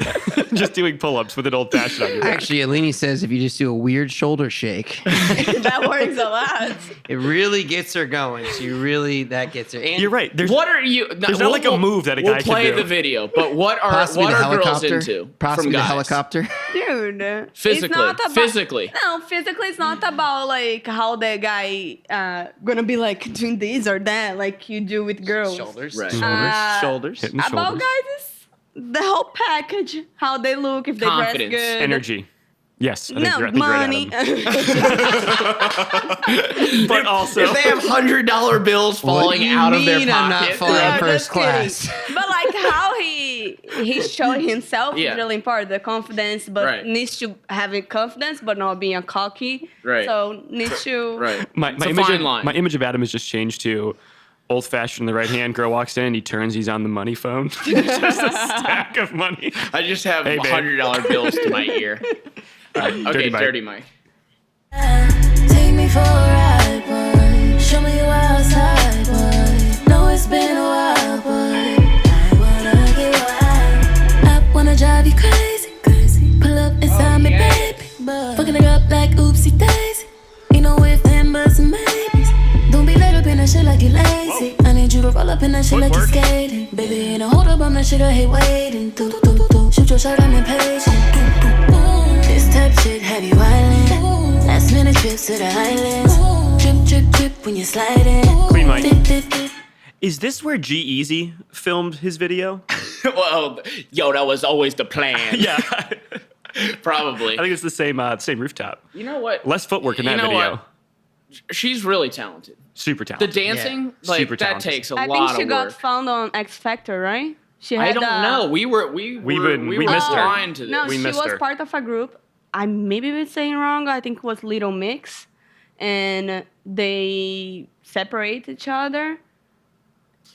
Just doing pull-ups with an old fashioned on your back. Actually, Aline says if you just do a weird shoulder shake, That works a lot. it really gets her going. That gets her. And You're right. There's What are you? There's not like a move that a we'll guy can play do. the video, but what are possibly the girls helicopter. into Possibly from the guys? helicopter. Dude. Physically. It's not about, Physically. No, physically it's not about like how the guy gonna be like doing this or that like you do with girls. Shoulders. Right. Shoulders. Hitting About shoulders. guys is the whole package, how they look, if they Confidence. dress good. Energy. Yes. I think No, you're, I think money. you're right, but also, If they have $100 bills What falling do you out of their mean I'm not pocket, flying Yeah, first just class? But like how he's showing himself Yeah. is really important. The confidence, but Right. needs to having confidence, but not being cocky. Right. So needs to. right? my It's a image fine of, line. my image of Adam has just changed to old-fashioned in the right hand. Girl walks in, he turns, he's on the money phone. Just a stack of money. I just have Hey, babe. $100 bills to my ear. Okay, Dirty Mike. Dirty Mike. Take me for a ride, boy. Show me you outside, boy. Know it's been a while, boy. I wanna get wild. I wanna drive you crazy, crazy. Pull up inside me, baby. Fucking it up like oopsie daisy. Ain't no if, then, buts, and maybes. Don't be laid up in that shit like you lazy. I need you to roll up in that shit like you Footwork. skating. Baby, ain't no hold up, I'm that shit I hate waiting. Do. Shoot your shot, I'm impatient. This type shit have you island. Last minute trips to the islands. Drip when you're sliding. Clean Mike. Dip. Is this where G-Eazy filmed his video? Well, yo, that was always the plan. Yeah. Probably. I think it's the same rooftop. You know what? Less footwork in that You know video. what? She's really talented. Super The talented. dancing, like Super that talented. takes a I lot think she of got work. found on X Factor, right? She I had don't know. We were missed her. blind to this. No, We she missed was her. part of a group. I maybe been saying wrong. I think it was Little Mix, and they separate each other.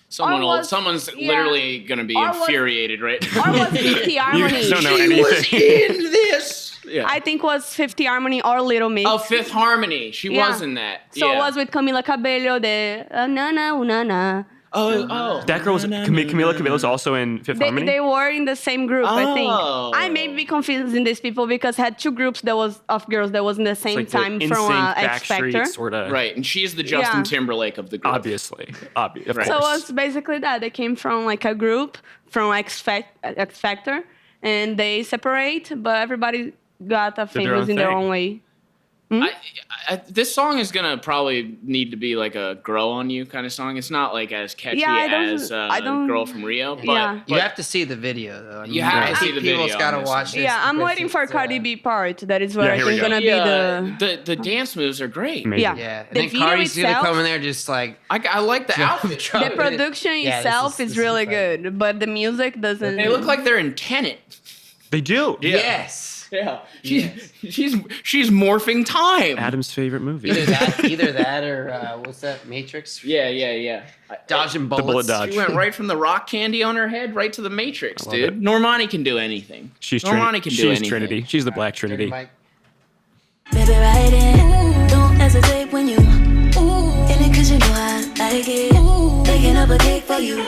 Someone's literally gonna be infuriated, right? Or was 50 Harmony? don't know She anything. was in this. Yeah. I think was 50 Harmony or Little Mix. Oh, Fifth Harmony. She was in that. So yeah. it was with Camila Cabello, the na na na na. Oh. That girl was Camila Cabello's also in Fifth Harmony. They were in the same group, I think. Oh. I may be confusing these people because I had two groups that was of girls that was in the same It's like time the from NSYNC, X Factor. Backstreet, sort of. Right, and she's the Justin Yeah. Timberlake of the group. Obviously, of Right. course. So it was basically that. They came from like a group from X Factor, and they separate, but everybody got famous in their thing. own way. This song is gonna probably need to be like a "Grow on You" kind of song. It's not like as catchy Yeah, as "Girl from Rio," but, Yeah. You have to see the video, though. I mean, You have I to see think the video people's got to on this watch this. Yeah, I'm because waiting for it's, Cardi B part. That is where Yeah, I here we think go. gonna be the dance moves are great. Amazing. yeah. Yeah, and The then video Cardi's gonna itself- come in there just like I like the outfit. The production Yeah, this itself is is really incredible. good, but the music doesn't. They look like they're in Tenet. They do. Yeah. yes. Yeah, she's morphing time. Adam's favorite movie. Either that or what's that? Matrix. Yeah. Dodging bullets. bullet dodge. She went right from the rock candy on her head right to the Matrix, dude. Normani can do anything. She's Normani can do anything. Trinity. She's the Black Trinity. Mike. Baby, ride in. Don't hesitate when you in it, cause you know I like it. Picking up a cake for you.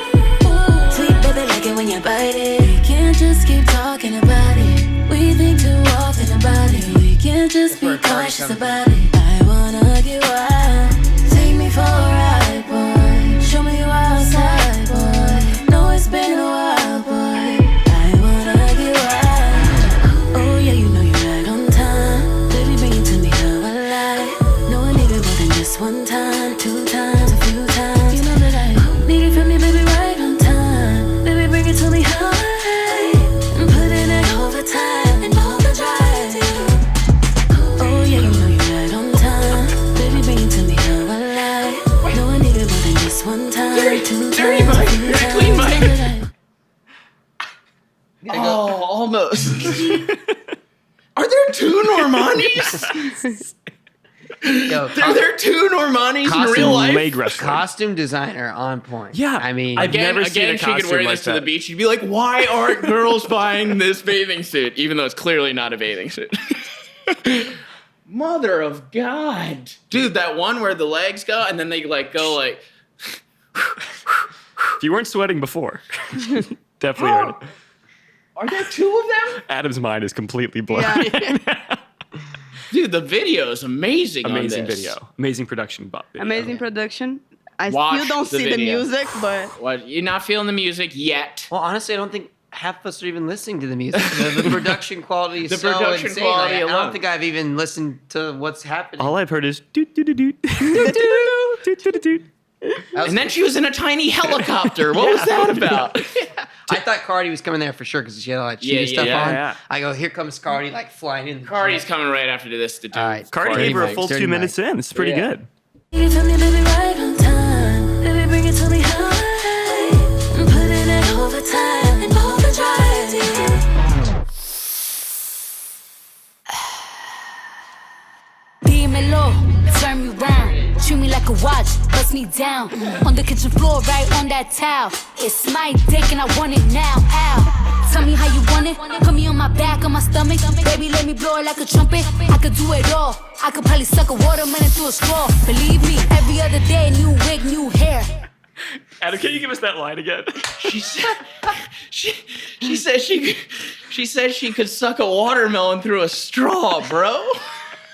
Sweet baby, like it when you bite it. We can't just keep talking about it. We think too often about it. We can't just be cautious about it. I wanna get wild. Take me for a ride, boy. Show me you outside, boy. Know it's been a while, boy. I wanna get wild. Oh yeah, you know you're right on time. Baby, bring it to me how I like. No, I need it more than just one time, 2 times, a few times. You know that I need it from me, baby, right on time. Baby, bring it to me how I like. And put in that overtime and overdrive. Oh yeah, you know you're right on time. Baby, bring it to me how I like. No, I need it more than just one time, 2 times, dirty a mic. few You're a times. clean mic. You know that Oh, almost. Are there 2 Normanis? Yo, Are there 2 Normanis in Costume real life? Leg wrestling. costume designer on point. Yeah. I mean, I've never seen a she could costume wear like this to the that. beach. You'd be like, why aren't girls buying this bathing suit? Even though it's clearly not a bathing suit. Mother of God. Dude, that one where the legs go and then they go like... If you weren't sweating before, definitely heard it. Are there 2 of them? Adam's mind is completely blown. Yeah. Dude, the video is amazing Amazing on this. video. Amazing production. Video. Amazing production. I Watch still don't the see video. the music, but What? You're not feeling the music yet. well, honestly, I don't think half of us are even listening to the music. The production quality is The so production insane. quality I alone. don't think I've even listened to what's happening. All I've heard is doot doot doot doot doot doot doot doot. And then she was in a tiny helicopter. What was that about? I thought Cardi was coming there for sure because she had all that Yeah, cheesy stuff yeah, on. yeah. I go, here comes Cardi, like flying in. Cardi's coming right after this to do. All right. Cardi Dirty gave her a mic, full dirty 2 mic. minutes in. It's pretty Yeah. good. Give it to me, baby, right on time. Baby, bring it to me how I like. And put in that overtime and overdrive. Dímelo, turn me round. Treat me like a watch, bust me down. On the kitchen floor, right on that towel. It's my dick and I want it now. Ow. Tell me how you want it. Put me on my back, on my stomach. Baby, let me blow it like a trumpet. I could do it all. I could probably suck a watermelon through a straw. Believe me, every other day, new wig, new hair. Adam, can you give us that line again? She said she said she could suck a watermelon through a straw, bro.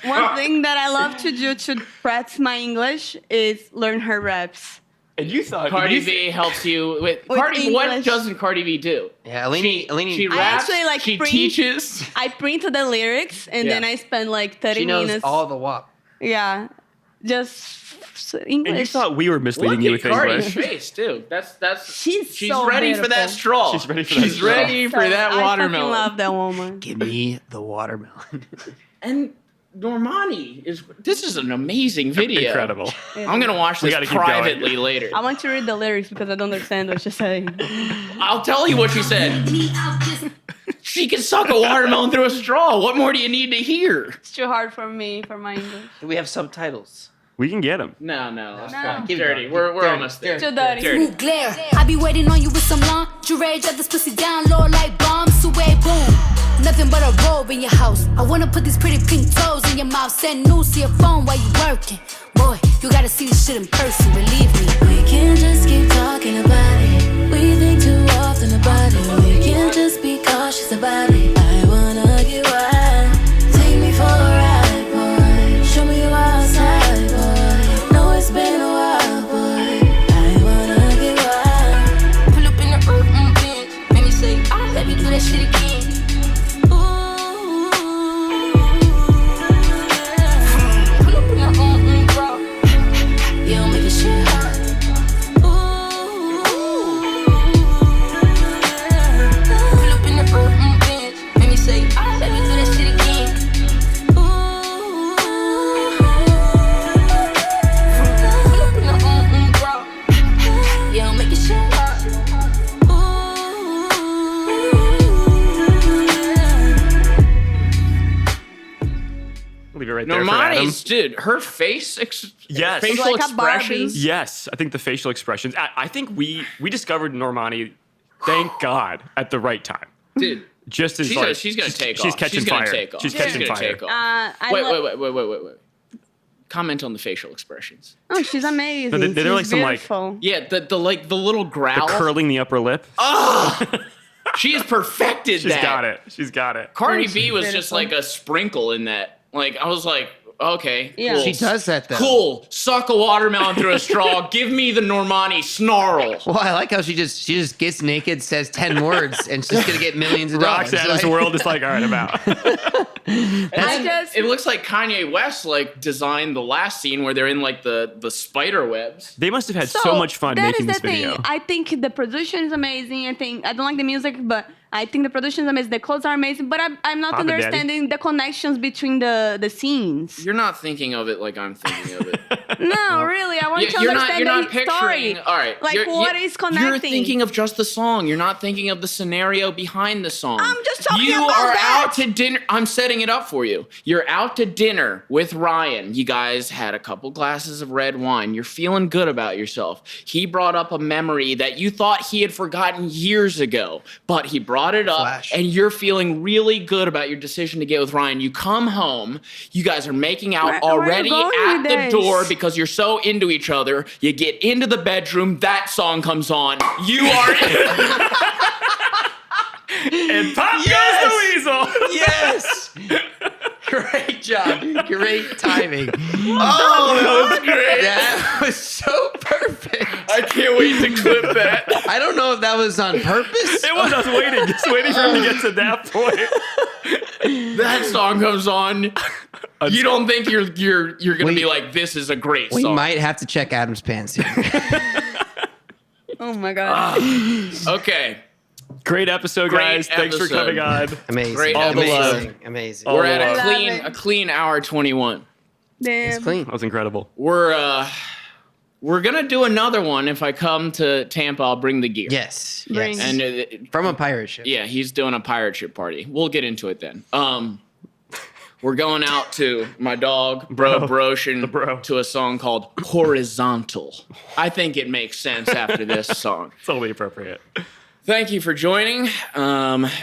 one thing that I love to do to practice my English is learn her raps. And you thought Cardi B helps you with Cardi. What English. doesn't Cardi B do? Yeah, Aline, She I raps. actually, like, she print- teaches. I print the lyrics and Yeah. then I spend like 30 she knows minutes. all the WAP. Yeah, just English. And you thought we were misleading Look you at with Cardi's English. face, too. That's. She's She's so ready for that beautiful. straw. She's ready for that She's straw. ready for that I watermelon. fucking love that woman. Give me the watermelon. And Normani this is an amazing video. Incredible. I'm gonna watch this gotta keep privately later. I want to read the lyrics because I don't understand what she's saying. I'll tell you what she said. She can suck a watermelon through a straw. What more do you need to hear? It's too hard for me, for my English. Do we have subtitles? We can get them. No. No. Keep it Dirty. going. We're Dirty. almost there. Too dirty. Smooth glare. I be waiting on you with some lingerie. Drop this pussy down low like bombs away. Boom. Nothing but a robe in your house. I wanna put these pretty pink toes in your mouth. Send news to your phone while you working. Boy, you gotta see this shit in person. Believe me. We can't just keep talking about it. We think too often about it. We can't just be cautious about it. I wanna get wild. Take me for a ride, boy. Show me your wild side, boy. Know it's been a while, boy. I wanna get wild. Pull up in the Benz. Make me say, let me do that shit again. Ooh. Pull up in the bro. Yeah, make it shit hot. Ooh. Pull up in the Benz. Make me say, let me do that shit again. Ooh. Pull up in the bro. Yeah, make it shit hot. Leave it right there for Adam. Normani's, dude, her face, Yes. facial Like a Barbie. expressions. Yes, I think the facial expressions. I think we discovered Normani, thank God, at the right time. Dude, Just as she's gonna take off. She's catching gonna fire. take off. She's She's catching gonna fire. take off. I Wait. love- Comment on the facial expressions. Oh, she's amazing. No, they're She's like some, like- beautiful. Yeah, the little growl. Curling the upper lip. She has perfected She's that. got it. She's got it. Cardi She's B was just beautiful. like a sprinkle in that. Like I was like, okay, Yeah. cool. She does that though. Cool. Suck a watermelon through a straw. Give me the Normani snarl. Well, I like how she just gets naked, says 10 words, and she's gonna get millions of dollars. Rocks Adam's Like- world is like, all right, I'm out. It looks like Kanye West like designed the last scene where they're in like the spider webs. They must have had so much fun making this video. Thing. I think the production is amazing. I don't like the music, but I think the production is amazing. The clothes are amazing, but I'm not Papa Daddy. understanding the connections between the scenes. You're not thinking of it like I'm thinking of it. No, really, I want to You're understand not the story. picturing. All right, Like what is connecting? You're thinking of just the song. You're not thinking of the scenario behind the song. I'm just talking You about are that. out to dinner. I'm setting it up for you. You're out to dinner with Ryan. You guys had a couple glasses of red wine. You're feeling good about yourself. He brought up a memory that you thought he had forgotten years ago, but he brought it up, Flash. and you're feeling really good about your decision to get with Ryan. You come home. You guys are making out Where are you already going at with the this? door because you're so into each other. You get into the bedroom. That song comes on. You are. And pop Yes! goes the weasel. Yes! Great job, dude. Great timing. Oh, that was great. That was so perfect. I can't wait to clip that. I don't know if that was on purpose. It was. I was just waiting for him to get to that point. That song comes on. You don't think you're gonna We- be like, this is a great We song. might have to check Adam's pants here. Oh my god. Okay. Great episode, Great guys. Thanks for episode. coming on. Amazing. Great All the love. amazing. Amazing. All We're the at love. love a it. clean hour 21. Damn. It's clean. That was incredible. We're gonna do another one. If I come to Tampa, I'll bring the gear. Yes. Bring- Yes. And From a pirate ship. yeah, he's doing a pirate ship party. We'll get into it then. We're going out to my dog, Broshin, the bro. to a song called Horizontal. I think it makes sense after this song. Totally appropriate. Thank you for joining.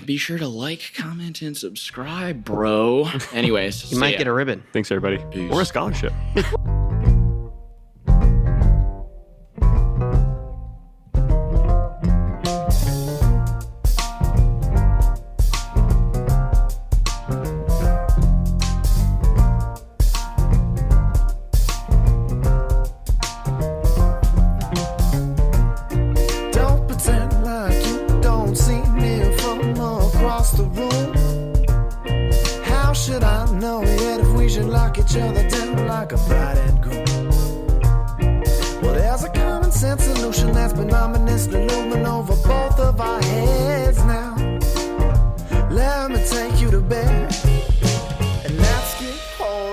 Be sure to like, comment, and subscribe, bro. Anyways, You might get a ribbon. Thanks, everybody. Peace. Or a scholarship. Don't pretend like you don't see me from across the room. How should I know yet if we should lock each other down like a bride and groom? Well, there's a common sense solution that's been ominously looming over both of our heads now. Let me take you to bed and let's get home.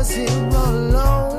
was here all alone.